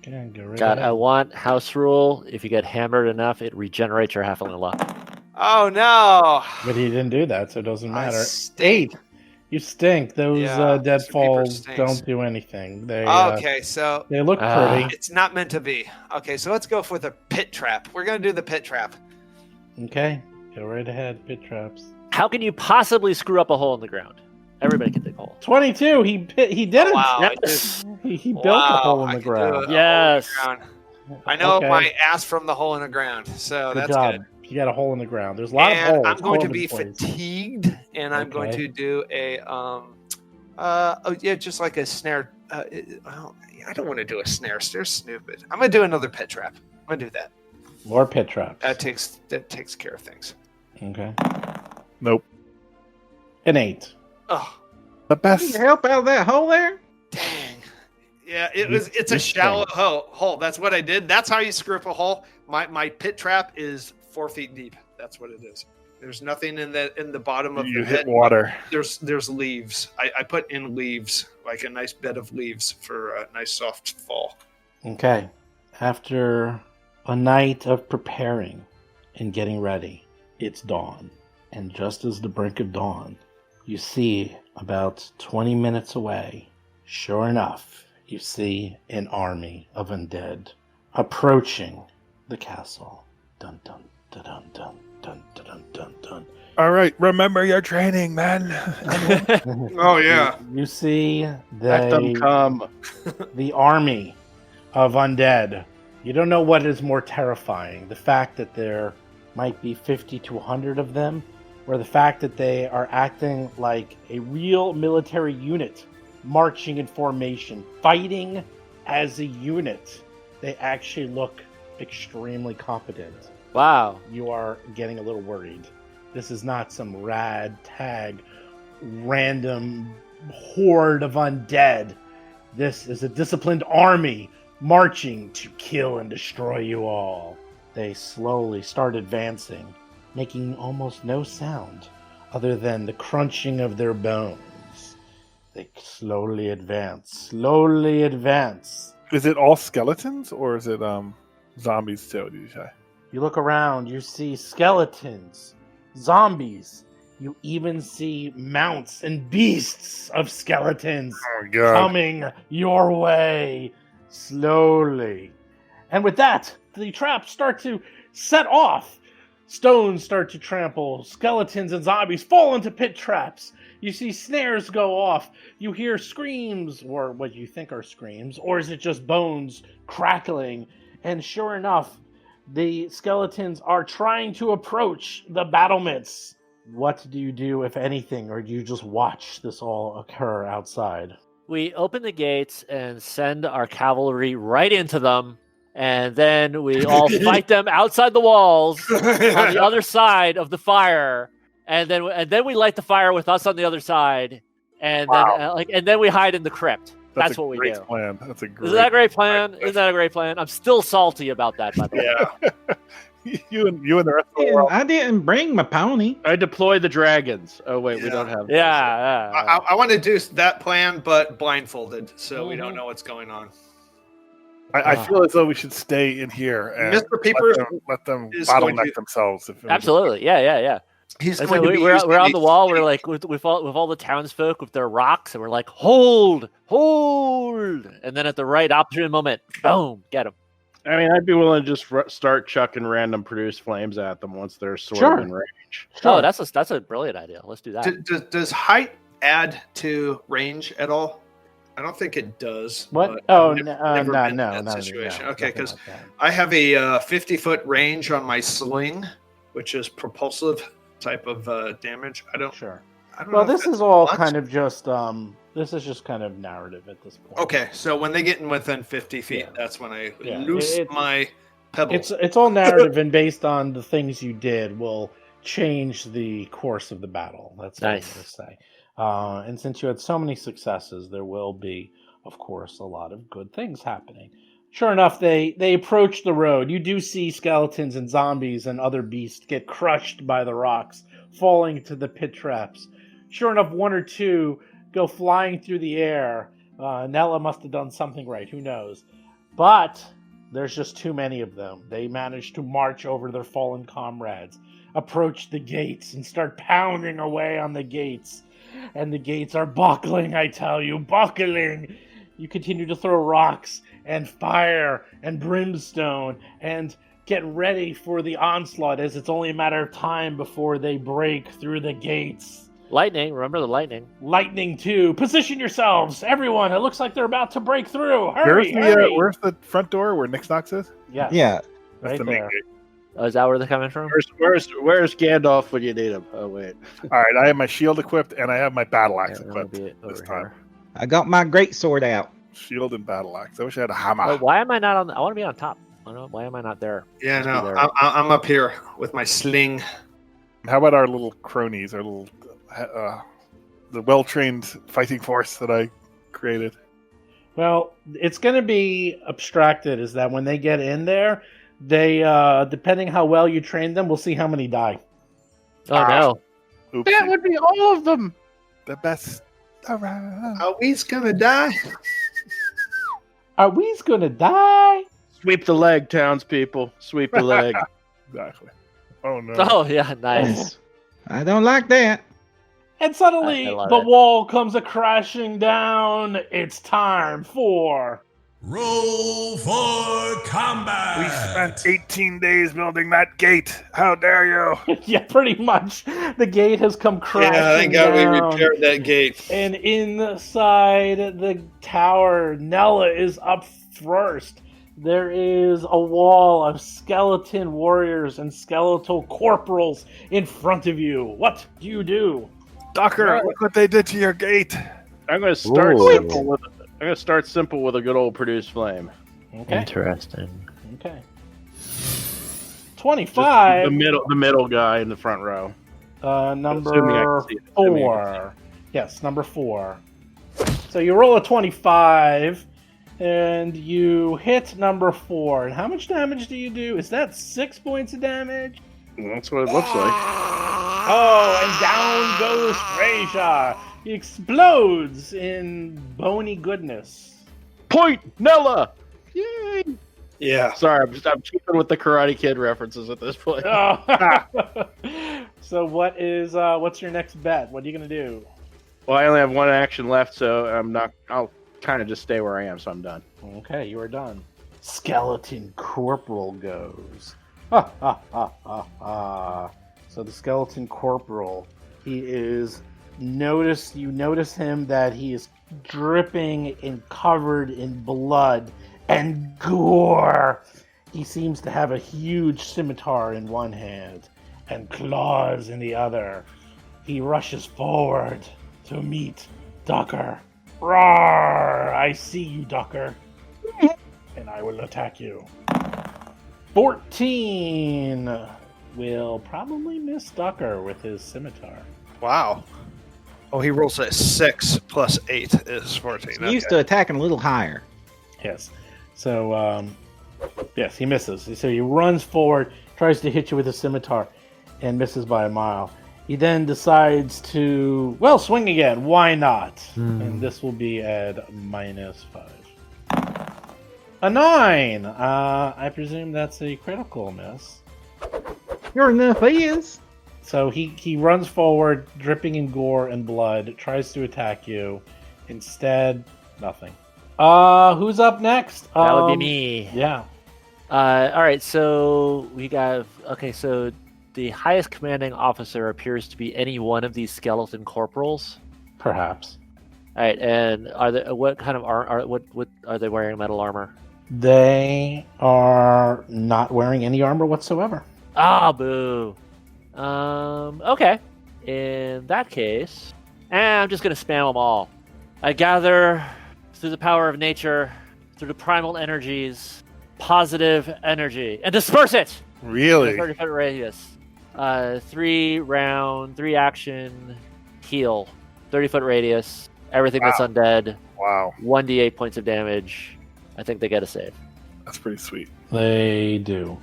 Okay, go right God, ahead. I want house rule. If you get hammered enough, it regenerates your halfling luck. Oh no! But he didn't do that, so it doesn't I matter. stink. 8. You stink. Those Yeah, dead some paper falls stinks. don't do anything. They Okay, so they look pretty. it's not meant to be. Okay, so let's go for the pit trap. We're gonna do the pit trap. Okay, go right ahead. Pit traps. How can you possibly screw up a hole in the ground? Everybody can dig a hole. 22. He didn't. Wow, I Yes. He built a hole in I the can do ground. a hole in the Yes. ground. I know Okay. my ass from the hole in the ground, so Good that's job. good. You got a hole in the ground. There's a lot And of holes. I'm going to Hold be in place. fatigued, and I'm going Okay. to do a just like a snare. Well, I don't want to do a snare. Snare's stupid. I'm gonna do another pit trap. I'm gonna do that. More pit traps. That takes care of things. Okay. Nope. An 8. Oh, The Can best. you help out of that hole there? dang. Yeah, it's You a shallow stink. hole. That's what I did. That's how you screw up a hole. My pit trap is 4 feet deep. That's what it is. There's nothing in the bottom of You the hit pit. water. There's leaves. I put in leaves, like a nice bed of leaves for a nice soft fall. Okay. After a night of preparing and getting ready, it's dawn. And just as the brink of dawn, you see about 20 minutes away, sure enough, you see an army of undead approaching the castle. Dun dun dun dun dun dun dun dun dun. All right, remember your training, man. Oh, yeah. You see Let them they come. the army of undead. You don't know what is more terrifying, the fact that there might be 50 to 100 of them, or the fact that they are acting like a real military unit, marching in formation, fighting as a unit. They actually look extremely competent. Wow. You are getting a little worried. This is not some ragtag, random horde of undead. This is a disciplined army marching to kill and destroy you all. They slowly start advancing, making almost no sound other than the crunching of their bones. They slowly advance, Is it all skeletons or is it zombies too? Did you say? You look around, you see skeletons, zombies. You even see mounts and beasts of skeletons Oh my god! coming your way slowly. And with that, the traps start to set off. Stones start to trample. Skeletons and zombies fall into pit traps. You see snares go off. You hear screams, or what you think are screams, or is it just bones crackling? And sure enough, the skeletons are trying to approach the battlements. What do you do, if anything, or do you just watch this all occur outside? We open the gates and send our cavalry right into them, and then we all fight them outside the walls on the other side of the fire, and then we light the fire with us on the other side, and then we hide in the crypt. That's a what we great do. plan. That's a great. Isn't that a great plan? Isn't that a great plan? I'm still salty about that, by the way. Yeah. you and the rest of the world. I didn't bring my pony. I deploy the dragons. Oh wait, we Yeah. don't have. Yeah. I want to do that plan, but blindfolded, so we don't know what's going on. I feel as though we should stay in here and Mr. Peepers let them is going bottleneck to- themselves. Absolutely. Yeah. He's That's going like to be we're using on these- the wall. We're like with all the townsfolk with their rocks, and we're like, hold, and then at the right opportune moment, boom, get them. I mean, I'd be willing to just start chucking random produce flames at them once they're sort Sure. of in range. Oh, that's a brilliant idea. Let's do that. Does height add to range at all? I don't think it does. What? but Oh, I've no, never no, been in no, that situation. Okay, nothing because like that. I have a 50-foot range on my sling, which is propulsive type of damage. I don't Sure. know. Well, if this that's is all much. kind of just kind of narrative at this point. Okay, so when they get in within 50 feet, Yeah. that's when I Yeah, loose my pebbles. It's all narrative, and based on the things you did, will change the course of the battle. That's all Nice. I'm going to say. And since you had so many successes, there will be of course, a lot of good things happening. Sure enough, they approach the road. You do see skeletons and zombies and other beasts get crushed by the rocks, falling into the pit traps. Sure enough, one or two go flying through the air. Nella must have done something right, who knows. But there's just too many of them. They manage to march over their fallen comrades, approach the gates, and start pounding away on the gates. And the gates are buckling, I tell you, buckling. You continue to throw rocks and fire and brimstone and get ready for the onslaught, as it's only a matter of time before they break through the gates. Lightning, remember the lightning. Lightning too. Position yourselves, everyone. It looks like they're about to break through. Hurry, Where's the front door where Nick Knox is? Yes, Yeah. right the main there. gate. Oh, is that where they're coming from? Where's Gandalf when you need him? Oh wait. All right, I have my shield equipped and I have my battle axe Yeah, that'll equipped be it over this time. here. I got my great sword out. Shield and battle axe. I wish I had a hammer. Oh, why am I not on? I want to be on top. I don't know, why am I not there? Yeah, Must be no, there. I'm up here with my sling. How about our little cronies, our little the well-trained fighting force that I created? Well, it's going to be abstracted is that when they get in there, they, depending how well you train them, we'll see how many die. Oh no! Oopsie. That would be all of them. The best around. Are we gonna die? Are we going to die? Sweep the leg, townspeople. Sweep the leg. Exactly. Oh no. Oh yeah, nice. I don't like that. And suddenly, I love the it. wall comes a-crashing down. It's time for... Roll for combat. We spent 18 days building that gate. How dare you? Yeah, pretty much. The gate has come crashing Yeah, thank God we down. repaired that gate. And inside the tower, Nella is up first. There is a wall of skeleton warriors and skeletal corporals in front of you. What do you do? Thacker, look what they did to your gate. I'm going to start Ooh. simple with. I'm going to start simple with a good old produce flame. Okay. Interesting. Okay. Just 25. the middle guy in the front row. Assuming I Number can see it. Assuming I can 4. Yes, number 4. So you roll a 25, and you hit number 4. And how much damage do you do? Is that 6 points of damage? That's what it looks like. Oh, and down goes Frasier. He explodes in bony goodness. Point, Nella! Yay! Yeah. Sorry, I'm keeping with the Karate Kid references at this point. Oh. So what's your next bet? What are you gonna do? Well, I only have one action left, so I'll kind of just stay where I am, so I'm done. Okay, you are done. Skeleton Corporal goes. Ha ha ha ha ha. So the Skeleton Corporal, you notice him that he is dripping and covered in blood and gore. He seems to have a huge scimitar in one hand and claws in the other. He rushes forward to meet Thacker. Roar! I see you, Thacker. And I will attack you. 14 will probably miss Thacker with his scimitar. Wow. Oh, he rolls a 6 plus 8 is 14. I'm used to attacking a little higher. Yes. So, yes, he misses. So he runs forward, tries to hit you with a scimitar, and misses by a mile. He then decides to, swing again. Why not? And this will be at -5. A 9! I presume that's a critical miss. Sure enough, he is. So he runs forward, dripping in gore and blood, tries to attack you. Instead, nothing. Who's up next? That would be me. Yeah. All right, so we got. Okay, so the highest commanding officer appears to be any one of these skeleton corporals. Perhaps. All right, and what kind of what are they wearing? Metal armor? They are not wearing any armor whatsoever. Ah, boo. Okay. In that case, I'm just gonna spam them all. I gather through the power of nature, through the primal energies, positive energy, and disperse it. Really? 30-foot radius. 3 action, heal. 30-foot radius. Everything that's undead. Wow, 1d8 points of damage. I think they get a save. that's pretty sweet. They do.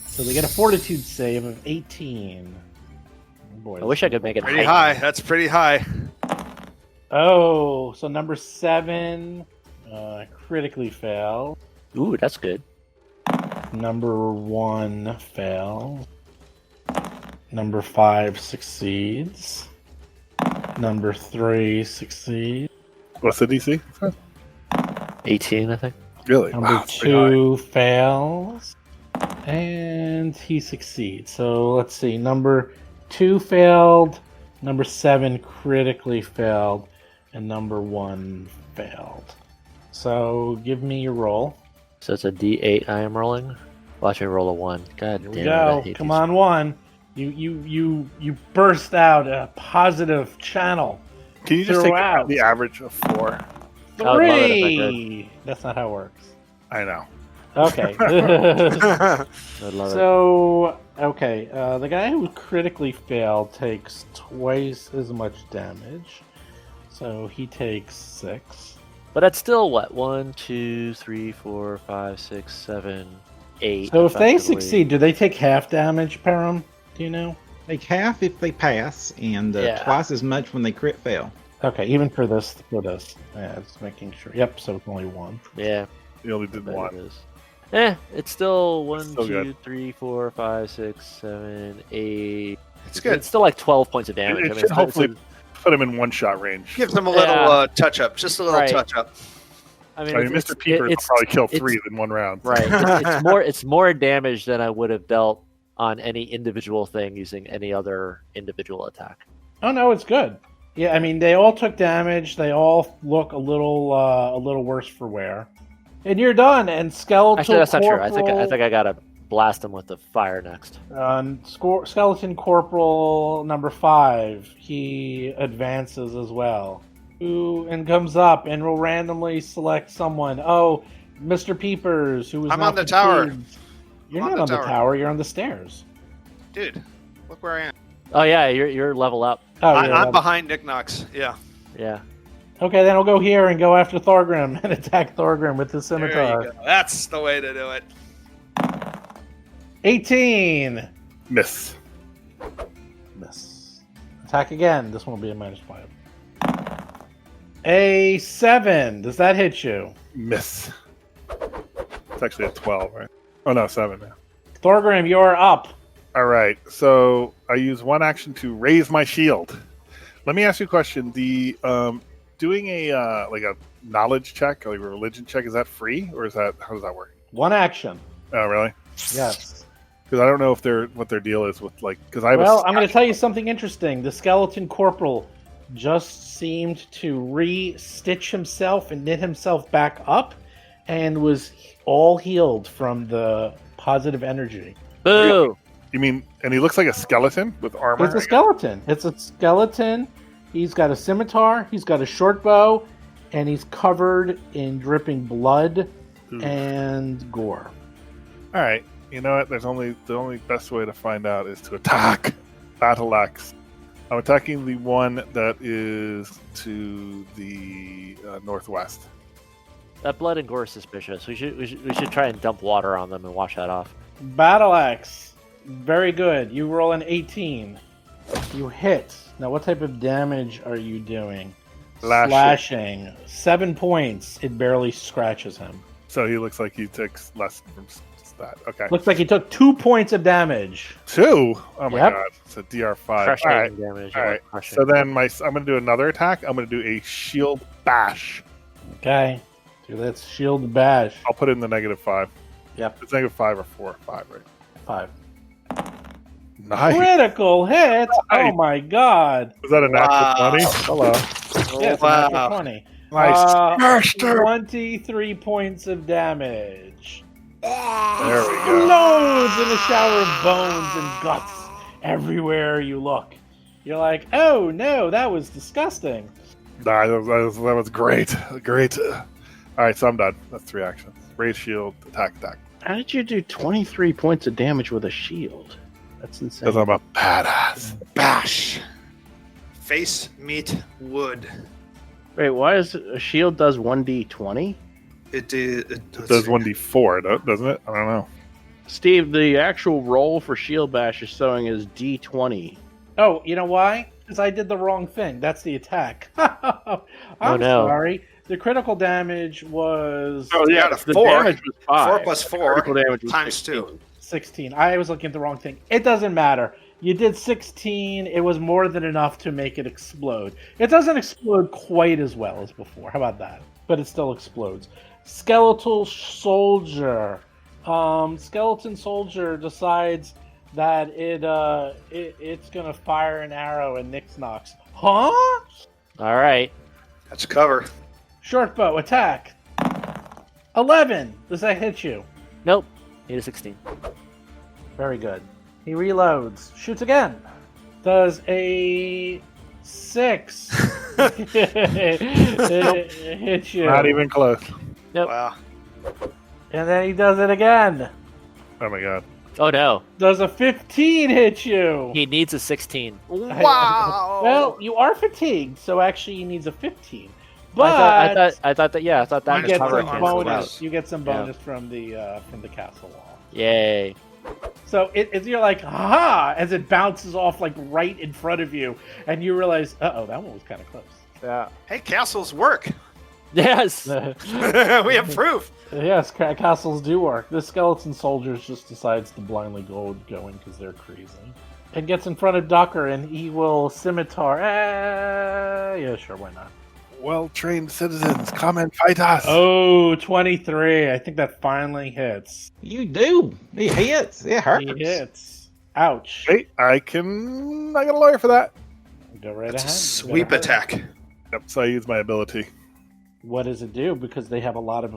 So they get a fortitude save of 18. Oh, boy, I wish I could make it Pretty high. That's pretty high. Oh, so number 7 critically failed. Ooh, that's good. Number 1 fails. Number 5 succeeds. Number 3 succeeds. What's the DC? 18, I think. Really? Number Wow, it's pretty high. 2 fails. And he succeeds. So let's see. Number 2 failed. Number 7 critically failed. And number 1 failed. So give me your roll. So it's a d8 I am rolling. Watch me roll a 1. God Here damn we it. I go. hate Come these. on, 1. You burst out a positive channel. Can you just take throughout. the average of 4? I would love it if I 3. That's not how it works. I know. Okay. I'd love it. So, okay, the guy who critically failed takes twice as much damage. So he takes 6. But that's still what? 1, 2, 3, 4, 5, 6, 7, 8. So if they effectively. succeed, do they take half damage, Perram? Do you know? Take half if they pass, and Yeah. twice as much when they crit fail. Okay, even for this. Yeah, just making sure. Yep, so it's only 1. Yeah, You only did but it one. is. It's still 1, Still 2, good. 3, 4, 5, 6, 7, 8. It's good. It's still like 12 points of damage. It I mean, should hopefully put him in one-shot range. Gives them a little Yeah. touch up, just a little Right. touch up. I mean, Mr. Peepers will it's probably kill it's- 3 in one round. right. It's more damage than I would have dealt on any individual thing using any other individual attack. Oh no, it's good. Yeah, I mean they all took damage. They all look a little worse for wear. And you're done. And skeletal. Actually, that's not true. corporal, I think I gotta blast him with the fire next. Skeleton Corporal number 5. He advances as well. And comes up and will randomly select someone. Oh, Mr. Peepers, who is I'm now on the tower. fatigued. You're I'm not on on the the tower. tower. You're on the stairs. Dude, look where I am. Oh yeah, you're level up. Oh, I'm yeah. behind Nick Knox. Yeah. Yeah. Okay, then I'll go here and go after Thorgrim and attack Thorgrim with his There scimitar. you go. That's the way to do it. 18. Miss. Miss. Attack again. This one will be a -5. A 7. Does that hit you? Miss. It's actually a 12, right? Oh, no, 7. Yeah. Thorgrim, you're up. All right. So I use one action to raise my shield. Let me ask you a question. The doing a like a knowledge check, like a religion check, is that free or is that how does that work? One action. Oh, really? Yes. Because I don't know if what their deal is with like because I have Well, I'm going to tell you something interesting. The skeleton corporal just seemed to re-stitch himself and knit himself back up and was all healed from the positive energy. Boo! You mean, and he looks like a skeleton with armor? It's a skeleton. It's a skeleton. He's got a scimitar. He's got a short bow, and he's covered in dripping blood Ooh. and gore. All right. You know what? The only best way to find out is to attack. Battle axe. I'm attacking the one that is to the northwest. That blood and gore is suspicious. We should try and dump water on them and wash that off. Battle axe. Very good. You roll an 18. You hit. Now, what type of damage are you doing? Slashing. 7 points. It barely scratches him. So he looks like he takes less from that. Okay. Looks like he took 2 points of damage. 2? Oh my Yep. god. It's a DR5. Crushing All right. damage. All I right. like crushing. So then I'm going to do another attack. I'm going to do a shield bash. Okay. So that's shield bash. I'll put it in the -5. Yep. It's -5 or 4 or 5, right? 5. Nice. Critical hit! Oh my god! Was that a natural 20? Hello. Yeah, it's a wow. natural 20. Nice. Master. 23 points of damage. There we go. Loads in a shower of bones and guts everywhere you look. You're like, oh no, that was disgusting. Nah, that was great. Great. All right, so I'm done. That's 3 actions. Raise shield, attack. How did you do 23 points of damage with a shield? That's insane. Because I'm a badass. Bash. Face meet wood. Wait, why is a shield does 1d20? It does 1d4, doesn't it? I don't know. Steve, the actual roll for shield bash is showing as d20. Oh, you know why? Because I did the wrong thing. That's the attack. I'm no. sorry. The critical damage was Oh, yeah, the The 4. damage was 5. 4 plus 4 Critical damage was times 16. 2. 16. I was looking at the wrong thing. It doesn't matter. You did 16. It was more than enough to make it explode. It doesn't explode quite as well as before. How about that? But it still explodes. Skeletal soldier. Skeleton soldier decides that it's gonna fire an arrow and Nix knocks. Huh? All right. That's cover. Short bow attack. 11. Does that hit you? Nope. Need a 16. Very good. He reloads. Shoots again. Does a 6 hit you? Not even close. Nope. Wow. And then he does it again. Oh my god. Oh no. Does a 15 hit you? He needs a 16. Wow. Well, you are fatigued, so actually he needs a 15. But I thought that you was get cover some cancel bonus. out. You get some bonus from the castle wall. Yay. So you're like, ha! As it bounces off like right in front of you, and you realize, that one was kind of close. Yeah. Hey, castles work. Yes. We have proof. Yes, castles do work. This skeleton soldier just decides to blindly go in because they're crazy. And gets in front of Thacker, and he will scimitar. Yeah, sure, why not? Well-trained citizens, come and fight us. Oh, 23. I think that finally hits. You do. It hits. It hurts. He hits. Ouch. Wait, I got a lawyer for that. Go right It's a ahead. sweep Go ahead. attack. Yep, so I use my ability. What does it do? Because they have a lot of...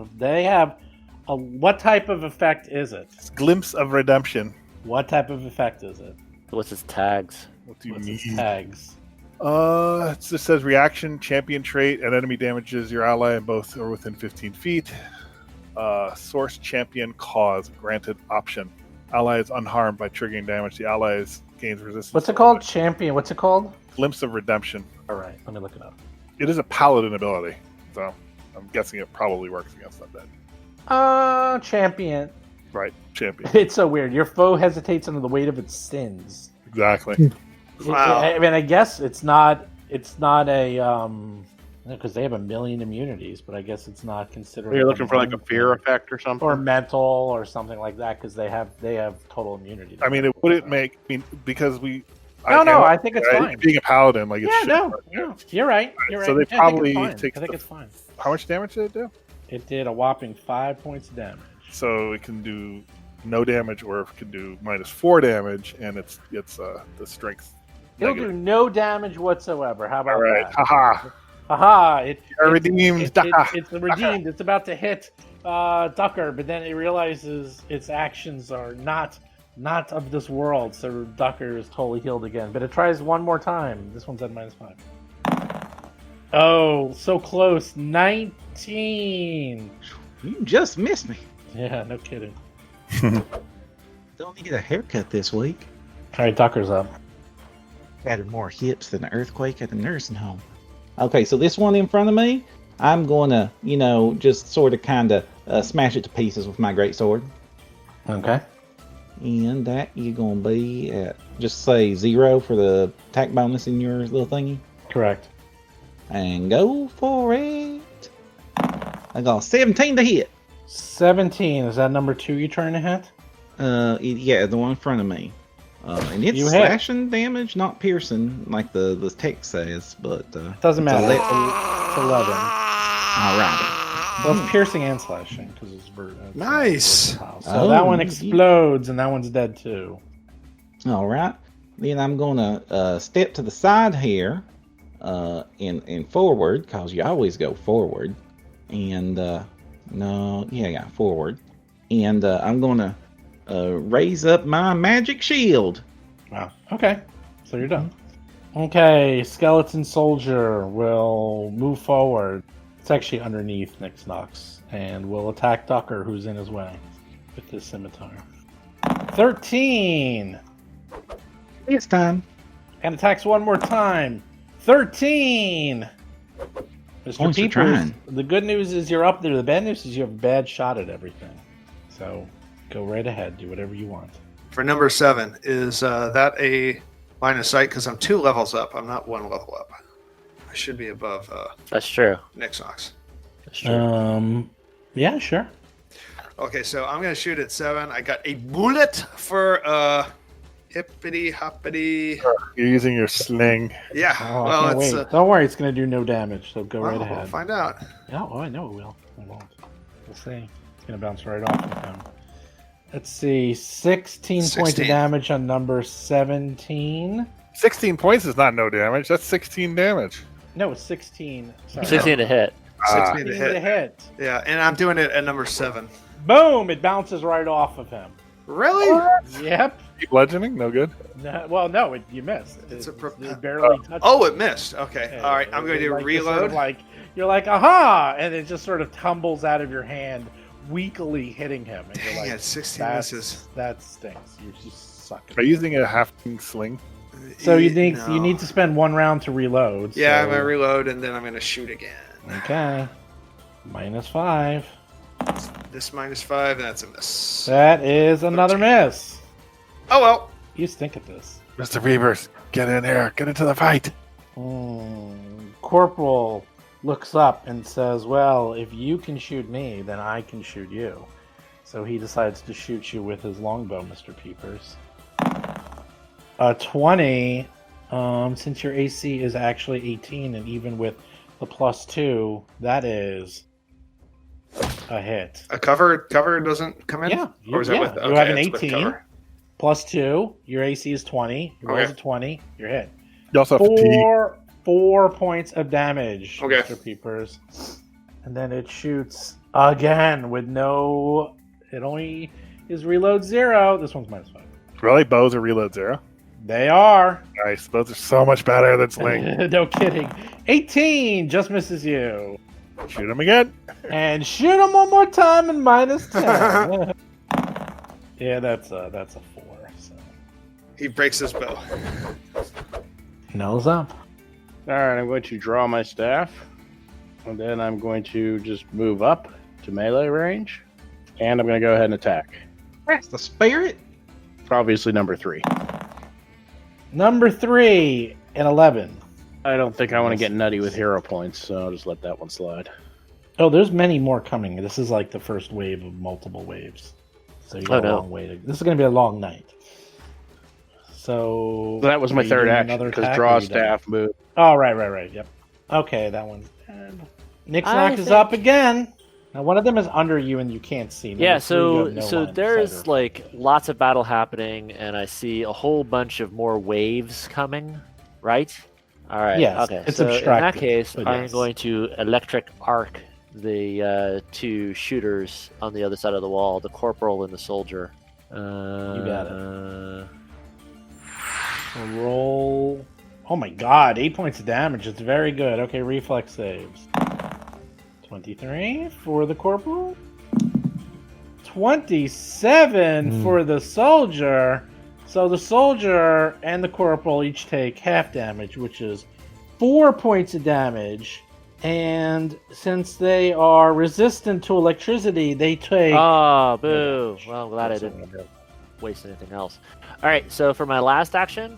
what type of effect is it? It's glimpse of redemption. What type of effect is it? What's his tags? What do you What's mean? its tags? It just says reaction, champion trait, and enemy damages your ally and both are within 15 feet. Source champion cause, granted option. Ally is unharmed by triggering damage. The ally gains resistance. What's it called? Champion. What's it called? Glimpse of redemption. All right, let me look it up. It is a paladin ability, so I'm guessing it probably works against undead. Champion. Right, champion. It's so weird. Your foe hesitates under the weight of its sins. Exactly. Wow. I mean, I guess it's not a because they have 1 million immunities, but I guess it's not considered. You're looking for like a fear effect or something? or mental or something like that because they have total immunity. I mean, it wouldn't make. I mean, because we. I think it's fine. Being a paladin, like it Yeah, should no, work. no, you're right. You're right. So they I think probably it's fine. take I think the- it's fine. How much damage did it do? It did a whopping 5 points of damage. So it can do no damage, or it can do -4 damage, and it's the strength. It'll negative. do no damage whatsoever. How about All right, that? haha. Aha! You're redeemed. It's redeemed. It's about to hit Thacker, but then it realizes its actions are not of this world, so Thacker is totally healed again. But it tries one more time. This one's at -5. Oh, so close. 19. You just missed me. Yeah, no kidding. Don't need to get a haircut this week. All right, Thacker's up. Had more hits than an earthquake at the nursing home. Okay, so this one in front of me, I'm going to, just sort of kind of smash it to pieces with my greatsword. Okay. And that you're going to be at, just say 0 for the attack bonus in your little thingy. Correct. And go for it. I got 17 to hit. 17. Is that number 2 you're trying to hit? Yeah, the one in front of me. And it's You hit. slashing damage, not piercing, like the text says, but... Doesn't matter. it's It's 11. Alright. Well, it's piercing and slashing because it's Nice. So that one explodes and that one's dead too. Alright. Then I'm going to step to the side here and forward, because you always go forward. And, forward. And I'm going to raise up my magic shield. Wow. Okay. So you're done. Okay, skeleton soldier will move forward. It's actually underneath Nix Nox and will attack Thacker, who's in his way, with his scimitar. 13! It's time. And attacks one more time. 13! Mr. Points for Peepers, trying. the good news is you're up there. The bad news is you have a bad shot at everything. So go right ahead. Do whatever you want. For number 7, is that a line of sight? Because I'm 2 levels up. I'm not 1 level up. I should be above That's true. Nixnox. That's true. Yeah, sure. Okay, so I'm going to shoot at 7. I got a bullet for hippity hoppity. You're using your sling. Yeah. Oh, well, I can't it's wait. Don't worry, it's going to do no damage. So go right ahead. We'll find out. Yeah, I know it will. It won't. We'll see. It's going to bounce right off of him. Let's see. 16 points of 16. damage on number 17. 16 points is not no damage. That's 16 damage. No, it's 16. Sorry. 16 to hit. 16 to 16 to hit. hit. Yeah, and I'm doing it at number 7. Boom! It bounces right off of him. Really? Yep. Bludgeoning, no good. No, you missed. It's a it barely touched. Oh, it missed. Okay. Yeah, All right. I'm going to like, reload. You're like, aha! And it just sort of tumbles out of your hand, weakly hitting him. And you're Dang like, it, 16 misses. That stinks. You just suck. Are you using a half-king sling? So you No. need to spend 1 round to reload. Yeah, I'm so... going to reload, and then I'm going to shoot again. Okay. -5. This -5, and that's a miss. That is another miss. Oh, well. You stink at this. Mr. Beavers, get in here. Get into the fight. Corporal looks up and says, well, if you can shoot me, then I can shoot you. So he decides to shoot you with his longbow, Mr. Peepers. 20, since your AC is actually 18, and even with the +2, that is a hit. A cover doesn't come in? Yeah. Or is that with... You have an it's with 18. cover. +2, your AC is 20. You roll Okay. a 20, you're hit. You also have fatigue. 4 points of damage, Okay. Mr. Peepers. And then it shoots again with no... It only is reload 0. This one's -5. Really? Bows are reload 0? They are. Nice. Bows are so much better than sling. No kidding. 18 just misses you. Shoot him again. And shoot him one more time and -10. Yeah, that's a 4. So. He breaks his bow. Nose up. All right, I'm going to draw my staff, and then I'm going to just move up to melee range, and I'm going to go ahead and attack. That's the spirit. Obviously, number 3. Number 3 and 11. I don't think I want to get nutty with hero points, so I'll just let that one slide. Oh, there's many more coming. This is like the first wave of multiple waves. So you got a long way to... This is going to be a long night. So that was my are you third doing action, another because attack, draw or you done? staff, move. Oh, right. Yep. Okay, that one's dead. Nixnox is think- up again. Now, one of them is under you and you can't see. Number Yeah, 3, you so have no so line of there's sight or- like lots of battle happening, and I see a whole bunch of more waves coming. Right? All right. Yes, okay. it's So in that obstructed, case, but I'm yes. going to electric arc the 2 shooters on the other side of the wall, the corporal and the soldier. You got it. Roll. Oh my god, 8 points of damage. It's very good. Okay, reflex saves. 23 for the corporal. 27 for the soldier. So the soldier and the corporal each take half damage, which is 4 points of damage. And since they are resistant to electricity, they take... Oh, boo. damage. Well, I'm glad I That's what didn't waste anything else. All right, so for my last action,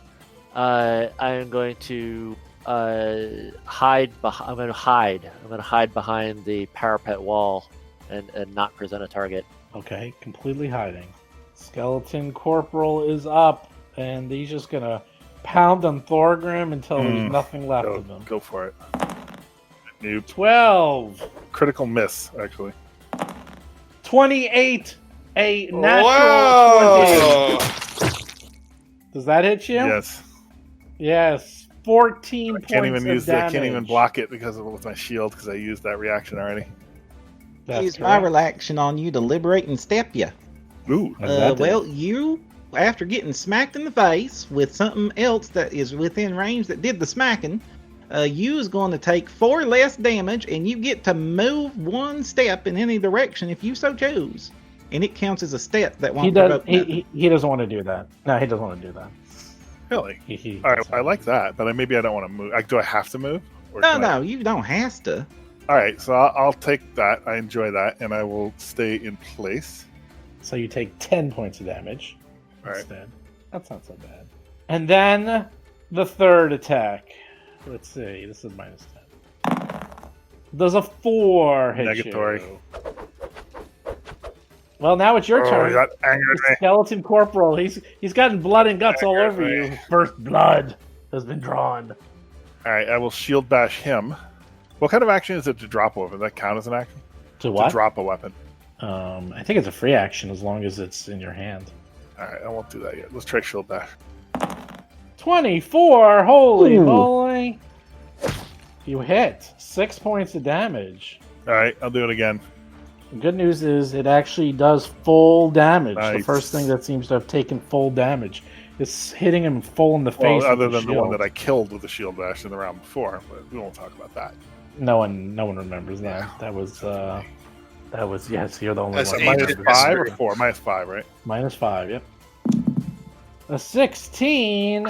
I am going to hide. I'm going to hide behind the parapet wall and not present a target. Okay, completely hiding. Skeleton Corporal is up, and he's just gonna pound on Thorgrim until there's nothing left of him. Go for it. Noob. 12! Critical miss, actually. 28! A natural Whoa! 20! Does that hit you? Yes. Yes. 14 I points can't even of use. damage. I can't even block it because of with my shield because I used that reaction already. That's Use my correct. relaxation on you to liberate and step you. Ooh. How's that do? Well, you, after getting smacked in the face with something else that is within range that did the smacking, you is going to take 4 less damage, and you get to move 1 step in any direction if you so choose. And it counts as a step that won't He, does, provoke nothing. he doesn't want to do that. No, he doesn't want to do that. Really? He All right. I like that, but maybe I don't want to move. Do I have to move? Or No, can I- no, you don't have to. All right, so I'll take that. I enjoy that, and I will stay in place. So you take 10 points of damage All right. instead. That's not so bad. And then the third attack. Let's see. This is -10. Does a 4 hit Negatory. you? Well, now it's your turn. That angered The me. skeleton corporal. He's gotten blood and guts all over you. First blood has been drawn. All right, I will shield bash him. What kind of action is it to drop a weapon? Does that count as an action? To To what? drop a weapon. I think it's a free action as long as it's in your hand. All right, I won't do that yet. Let's try shield bash. 24. Holy Ooh. moly! You hit 6 points of damage. All right, I'll do it again. The good news is it actually does full damage. The Nice. first thing that seems to have taken full damage is hitting him full in the Well, face. other with than the one shield. that I killed with the shield bash in the round before, but we won't talk about that. No one remembers that. That was yes. You're the only That's one. an Minus ancient 5 or history. 4? -5, right? -5. Yep. A 16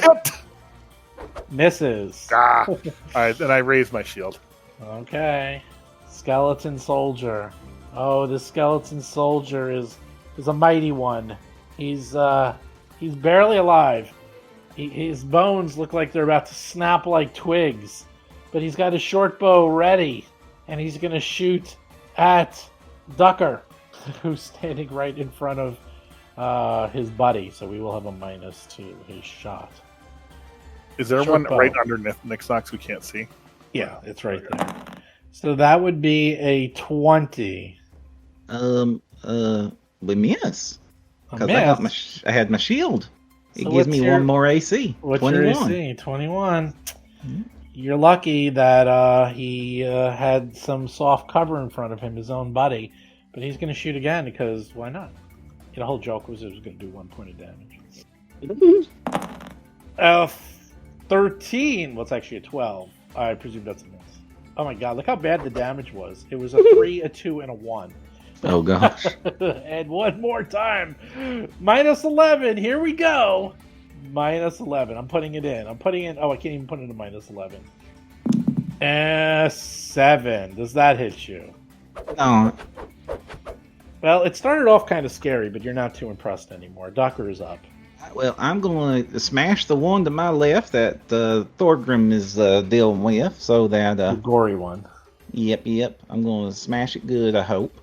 misses. Ah. All right, then I raise my shield. Okay. Skeleton soldier. Oh, the skeleton soldier is a mighty one. He's barely alive. His bones look like they're about to snap like twigs, but he's got his short bow ready, and he's gonna shoot at Ducker, who's standing right in front of his buddy. So we will have a minus to his shot. Is there Short one bow. right under Nick's Knox we can't see? Yeah, it's right there. So that would be a 20. We miss. A Because miss. I had my shield. It So gives what's me your- one more AC. What's 21. your AC? 21. Mhm. You're lucky that he had some soft cover in front of him, his own buddy. But he's going to shoot again because why not? The whole joke was it was going to do 1 point of damage. 13. Well, it's actually a 12. I presume that's a miss. Oh my god, look how bad the damage was. It was a 3, a 2, and a 1. Oh gosh. And one more time. -11. Here we go. -11. I'm putting it in. Oh, I can't even put it in -11. 7. Does that hit you? No. Well, it started off kind of scary, but you're not too impressed anymore. Docker is up. Well, I'm going to smash the one to my left that Thorgrim is dealing with, so that The gory one. Yep. I'm going to smash it good, I hope.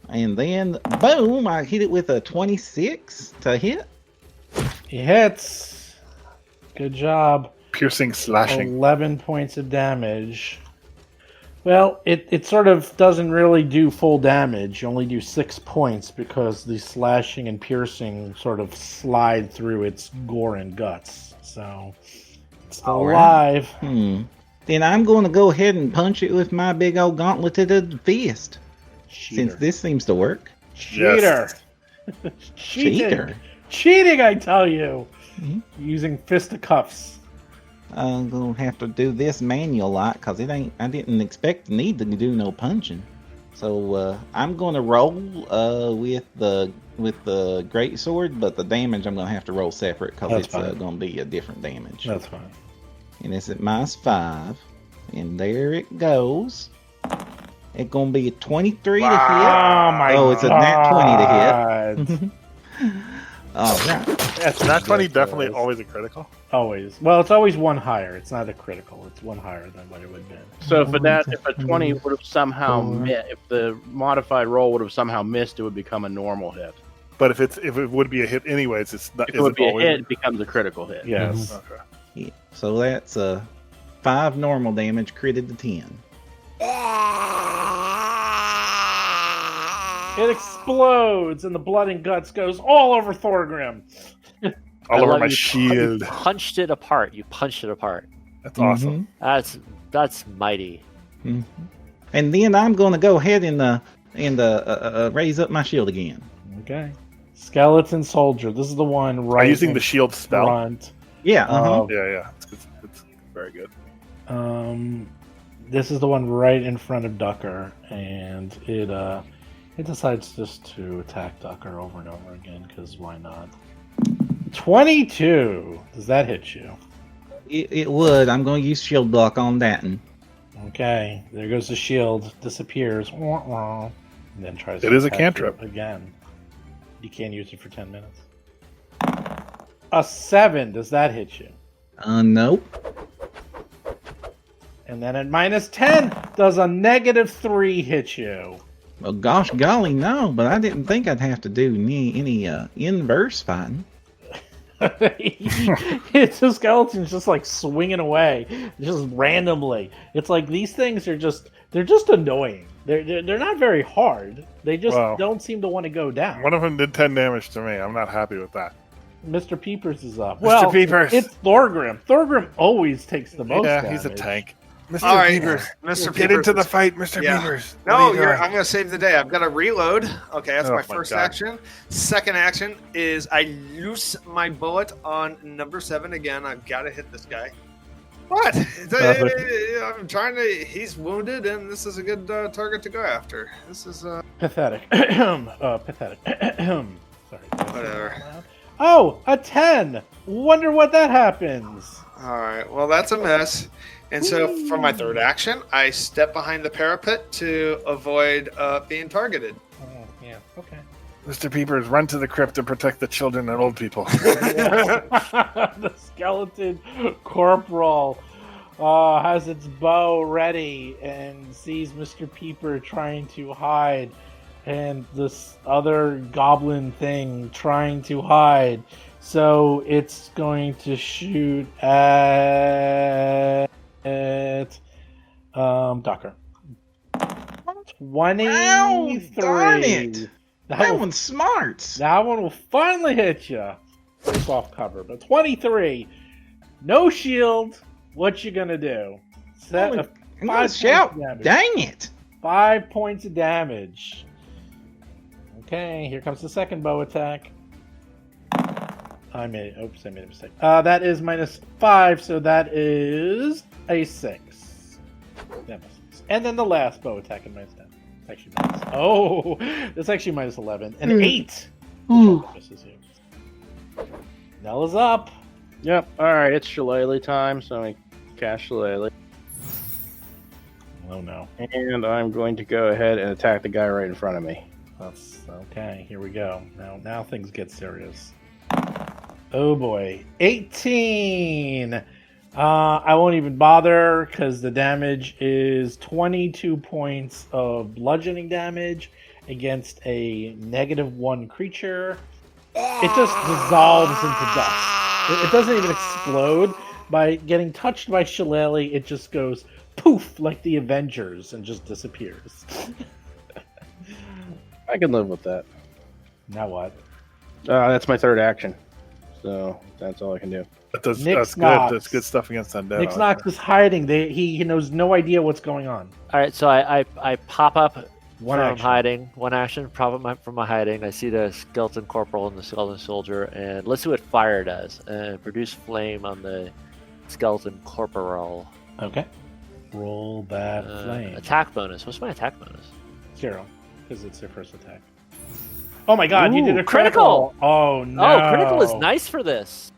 And then, boom, I hit it with a 26 to hit. He hits. Good job. Piercing, slashing. 11 points of damage. Well, it sort of doesn't really do full damage. You only do 6 points because the slashing and piercing sort of slide through its gore and guts. So, it's still All right. alive. Then I'm going to go ahead and punch it with my big old gauntleted fist, since Cheater. this seems to work. Cheater. Yes. Cheating. Cheating, I tell you. Mhm. Using fisticuffs. I'm going to have to do this manual lot because I didn't expect to need to do no punching. So I'm going to roll with the great sword, but the damage I'm going to have to roll separate because That's it's fine. going to be a different damage. That's fine. And it's at -5, and there it goes. It's going to be a 23 to hit. Oh my Oh, it's a nat 20 to hit. God. All right. Yes, nat 20 definitely always a critical. Always. Well, it's always one higher. It's not a critical. It's one higher than what it would have been. So if a 20 would have somehow if the modified roll would have somehow missed, it would become a normal hit. But if it would be a hit anyways, it's not. If it would be a always- hit, it becomes a critical hit. Yes. Okay. Yeah. So that's 5 normal damage critted to 10. It explodes, and the blood and guts goes all over Thorgrim. All I over love my you. shield. You punched it apart. You punched it apart. That's awesome. That's mighty. Mhm. And then I'm going to go ahead and raise up my shield again. Okay. Skeleton soldier. This is the one Are right you using in the shield spell? front. Yeah. of- Yeah. It's very good. This is the one right in front of Ducker, and it decides just to attack Ducker over and over again because why not? 22. Does that hit you? It would. I'm going to use shield block on that one. Okay, there goes the shield. Disappears. And then tries to It is a attack cantrip. you again. You can't use it for 10 minutes. A 7. Does that hit you? Nope. And then at minus 10, does a -3 hit you? Well, gosh golly, no. But I didn't think I'd have to do any inverse fighting. It's a skeleton's just like swinging away, just randomly. It's like these things are they're just annoying. They're not very hard. They just don't seem to want to go down. One of them did 10 damage to me. I'm not happy with that. Mr. Peepers is up. Mr. Peepers. It's Thorgrim. Thorgrim always takes the most Yeah, damage. he's a tank. Mr. All right, Peepers. Mr. Get Peepers into the is- fight, Mr. Yeah. Peepers. No, What are you doing? I'm going to save the day. I've got to reload. Okay, that's Oh my my first God. action. Second action is I loose my bullet on number 7 again. I've got to hit this guy. What? I'm trying to. He's wounded, and this is a good target to go after. This is Pathetic. Pathetic. Sorry. whatever. Oh, a 10. Wonder what that happens. All right. Well, that's a miss. And so for my third action, I step behind the parapet to avoid being targeted. Oh, yeah. Okay. Mr. Peepers, run to the crypt and protect the children and old people. The skeleton corporal has its bow ready and sees Mr. Peeper trying to hide, and this other goblin thing trying to hide. So it's going to shoot at Thacker. 23. Ow, darn it. That That will- one's smart. That one will finally hit you. It's off cover, but 23. No shield. What you gonna do? Set I'm a gonna 5 shout. points of damage. Dang it. 5 points of damage. Okay, here comes the second bow attack. I made a mistake. That is -5, so that is a 6. That was 6. And then the last bow attack at -10. It's actually minus. Oh, that's actually -11. An 8. Misses you. Nella's up. Yep. All right, it's Shillelagh time, so I cast Shillelagh. Oh no. And I'm going to go ahead and attack the guy right in front of me. That's okay. Here we go. Now things get serious. Oh boy, 18. I won't even bother because the damage is 22 points of bludgeoning damage against a -1 creature. It just dissolves into dust. It doesn't even explode. By getting touched by Shillelagh, it just goes poof like the Avengers and just disappears. I can live with that. Now what? That's my third action, so that's all I can do. That's Nick's good. Knox. That's good stuff against undead. Nick Knox is hiding. He knows no idea what's going on. All right, so I pop up One from action. hiding. One action, pop up from my hiding. I see the skeleton corporal and the skeleton soldier, and let's see what fire does. Produce flame on the skeleton corporal. Okay. Roll that flame. Attack bonus. What's my attack bonus? 0, because it's your first attack. Oh my god, you Ooh, did a critical! critical! Oh no. Oh, critical is nice for this.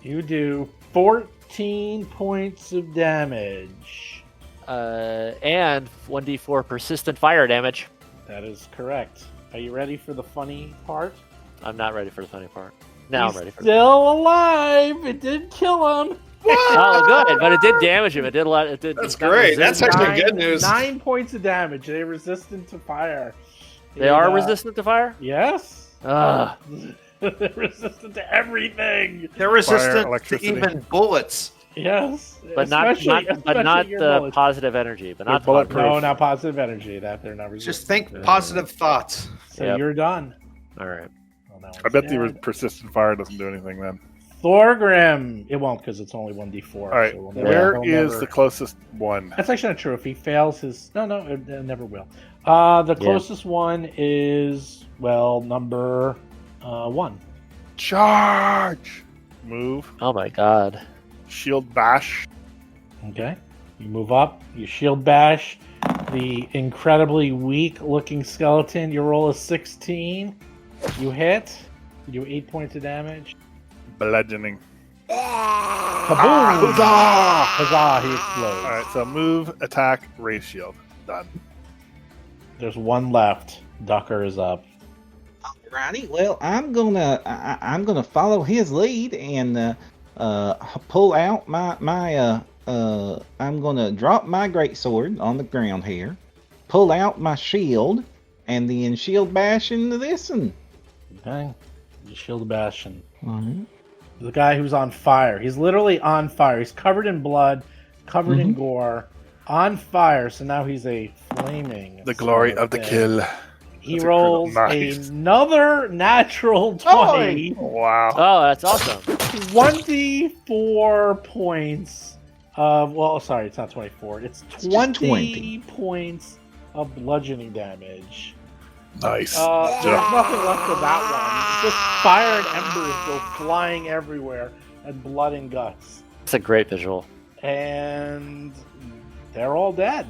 You do 14 points of damage. And 1d4 persistent fire damage. That is correct. Are you ready for the funny part? I'm not ready for the funny part. Now He's I'm ready for still alive! It did kill him! Oh, good, but it did damage him. It did a lot. It did. That's it got great. That's resistant. actually good news. 9 points of damage. They're resistant to fire. They are resistant to fire. Yes. Ugh. They're resistant to everything. They're resistant to electricity. even bullets. Yes. But not especially your the bullets. positive energy. But not bulletproof. No, not positive energy. That they're not resistant. Just think to. positive thoughts. So Yep. you're done. All right. Well, that I one's bet the dead. persistent fire doesn't do anything then. Thorgrim. It won't because it's only 1d4. All right, so we'll where never- is the closest one? That's actually not true. If he fails his... No, it never will. The closest one is, well, number 1. Charge! Move. Oh my god. Shield bash. Okay. You move up. You shield bash. The incredibly weak-looking skeleton. Your roll is 16. You hit. You do 8 points of damage. Bludgeoning. Kaboom! Huzzah! Huzzah! He explodes. All right, so move, attack, raise shield. Done. There's one left. Ducker is up. Alrighty, well, I'm gonna follow his lead and pull out my I'm gonna drop my greatsword on the ground here, pull out my shield, and then shield bash into this one. Okay. Shield bashing. Alright. The guy who's on fire. He's literally on fire. He's covered in blood, covered in gore, on fire. So now he's a flaming. The glory of the thing. kill. He That's rolls nice. another natural 20. Wow. Oh, that's awesome. 24 points of, well, sorry, it's not 24. It's just 20 points of bludgeoning damage. Nice. There's nothing left of that one. Just fire and embers go flying everywhere, and blood and guts. It's a great visual. And they're all dead.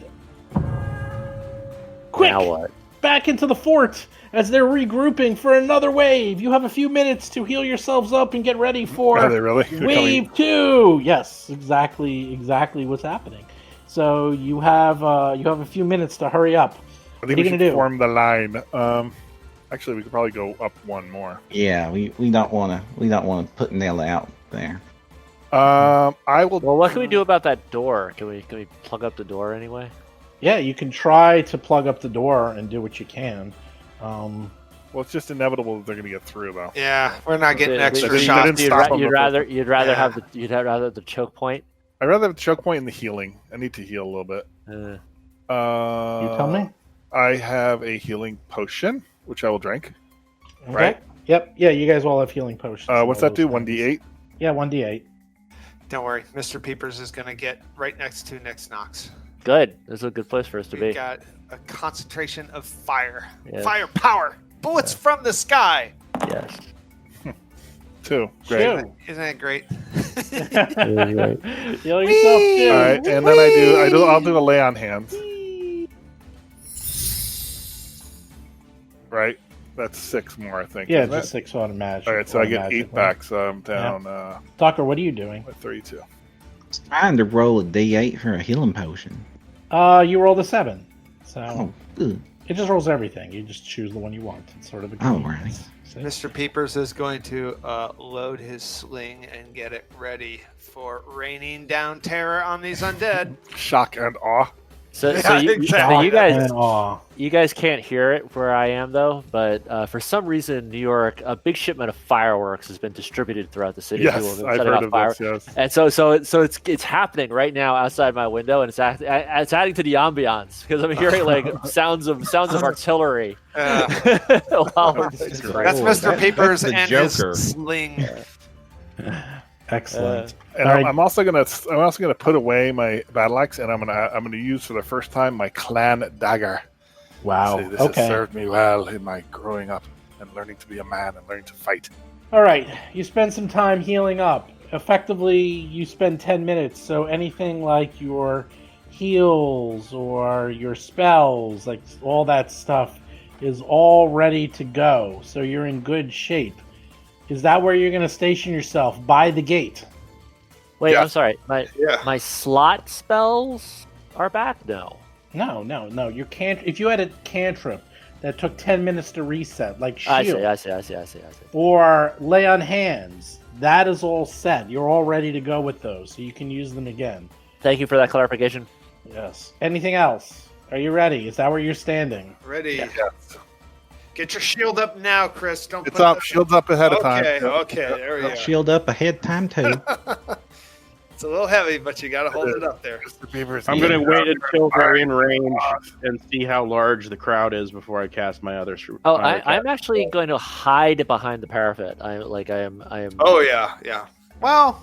Quick! Now what? Back into the fort as they're regrouping for another wave. You have a few minutes to heal yourselves up and get ready for Are they really? They're wave 2. Yes, exactly what's happening. So you have a few minutes to hurry up. I think What are we you should gonna do? form the line. Actually, we could probably go up one more. Yeah, we don't wanna put Nella out there. I will. Well, what can we do about that door? Can we plug up the door anyway? Yeah, you can try to plug up the door and do what you can. Well, it's just inevitable that they're going to get through, though. Yeah, we're not getting They- extra they- shots. didn't stop them You'd rather Yeah. have the choke point. I'd rather have the choke point and the healing. I need to heal a little bit. Uh, You tell me. I have a healing potion, which I will drink. Okay. Right. Yep. Yeah, you guys all have healing potions. and What's all that do? those 1d8? things. Yeah, 1d8. Don't worry, Mr. Peepers is going to get right next to Nix Nox. good. This is a good place for us to We've be. got a concentration of fire. Yeah. Fire power. Bullets from the sky. Yes. 2. Great. Two. Isn't that great? Heal yourself too. All right, and then I'll do a lay on hands. Right? That's 6 more, I think. Yeah, isn't just it? 6 automatic. All right, so I get 8 back, so I'm down Tucker, what are you doing? at 32. It's trying to roll a D8 for a healing potion. You rolled a 7. So Oh, good. it just rolls everything. You just choose the one you want. It's sort of a All game. right. See? Mr. Peepers is going to load his sling and get it ready for raining down terror on these undead. Shock and awe. So Yeah, you exactly. And awe. you guys can't hear it where I am though, but for some reason in New York, a big shipment of fireworks has been distributed throughout the city. People have Yes, been I've setting heard off of fireworks. this, yes. And so it's happening right now outside my window, and it's adding to the ambiance because I'm hearing like sounds of artillery. While we're doing this. That's Oh, Mr. Peepers the and Joker. his sling. Excellent. And All right. I'm also gonna put away my battle axe, and I'm gonna use for the first time my clan dagger. Wow. See, this Okay. has served me well in my growing up and learning to be a man and learning to fight. All right. You spend some time healing up. Effectively, you spend 10 minutes. So anything like your heals or your spells, like all that stuff, is all ready to go. So you're in good shape. Is that where you're going to station yourself? By the gate? Wait, Yeah. I'm sorry. Yeah. My slot spells are back. No. No. You can't. If you had a cantrip that took 10 minutes to reset, like I shield see. or lay on hands, that is all set. You're all ready to go with those, so you can use them again. Thank you for that clarification. Yes. Anything else? Are you ready? Is that where you're standing? Ready. Yes. Get your shield up now, Chris. Don't It's put up. that- Shields up ahead of time. Okay, there we go. Shield up ahead time too. It's a little heavy, but you got to hold it up there. Mr. Beavers. I'm going to wait until they're in range and see how large the crowd is before I cast my other. Oh, I'm actually going to hide behind the parapet. I am. Oh yeah. Well,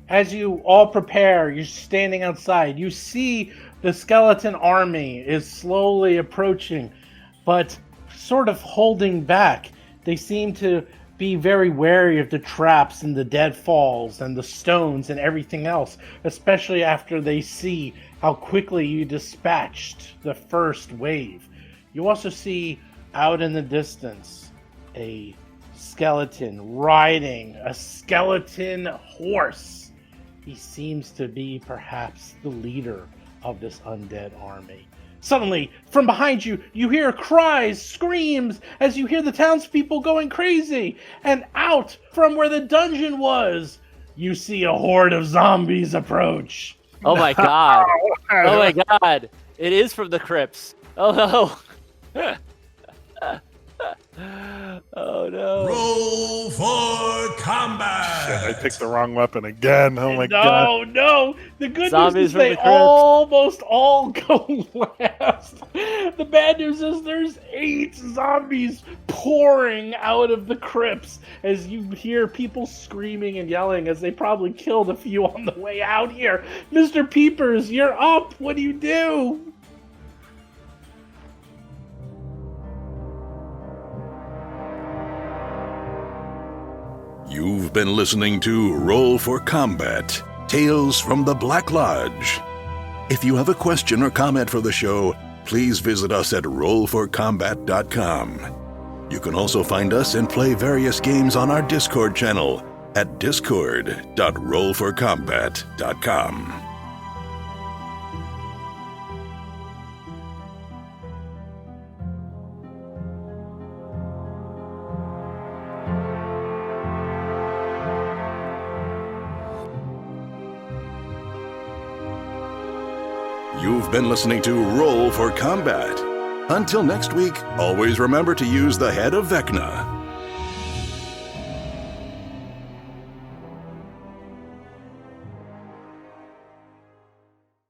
As you all prepare, you're standing outside. You see the skeleton army is slowly approaching, but sort of holding back. They seem to be very wary of the traps and the deadfalls and the stones and everything else, especially after they see how quickly you dispatched the first wave. You also see out in the distance a skeleton riding a skeleton horse. He seems to be perhaps the leader of this undead army. Suddenly, from behind you, you hear cries, screams, as you hear the townspeople going crazy. And out from where the dungeon was, you see a horde of zombies approach. Oh my god. Oh my god. It is from the crypts. Oh no. Oh no. Roll for combat. Shit, I picked the wrong weapon again. Oh my god. No. The good Zombies news is from they the crypt. almost all go last. The bad news is there's 8 zombies pouring out of the crypts as you hear people screaming and yelling as they probably killed a few on the way out here. Mr. Peepers, you're up. What do you do? You've been listening to Roll for Combat, Tales from the Black Lodge. If you have a question or comment for the show, please visit us at rollforcombat.com. You can also find us and play various games on our Discord channel at discord.rollforcombat.com. You've been listening to Roll for Combat. Until next week, always remember to use the head of Vecna.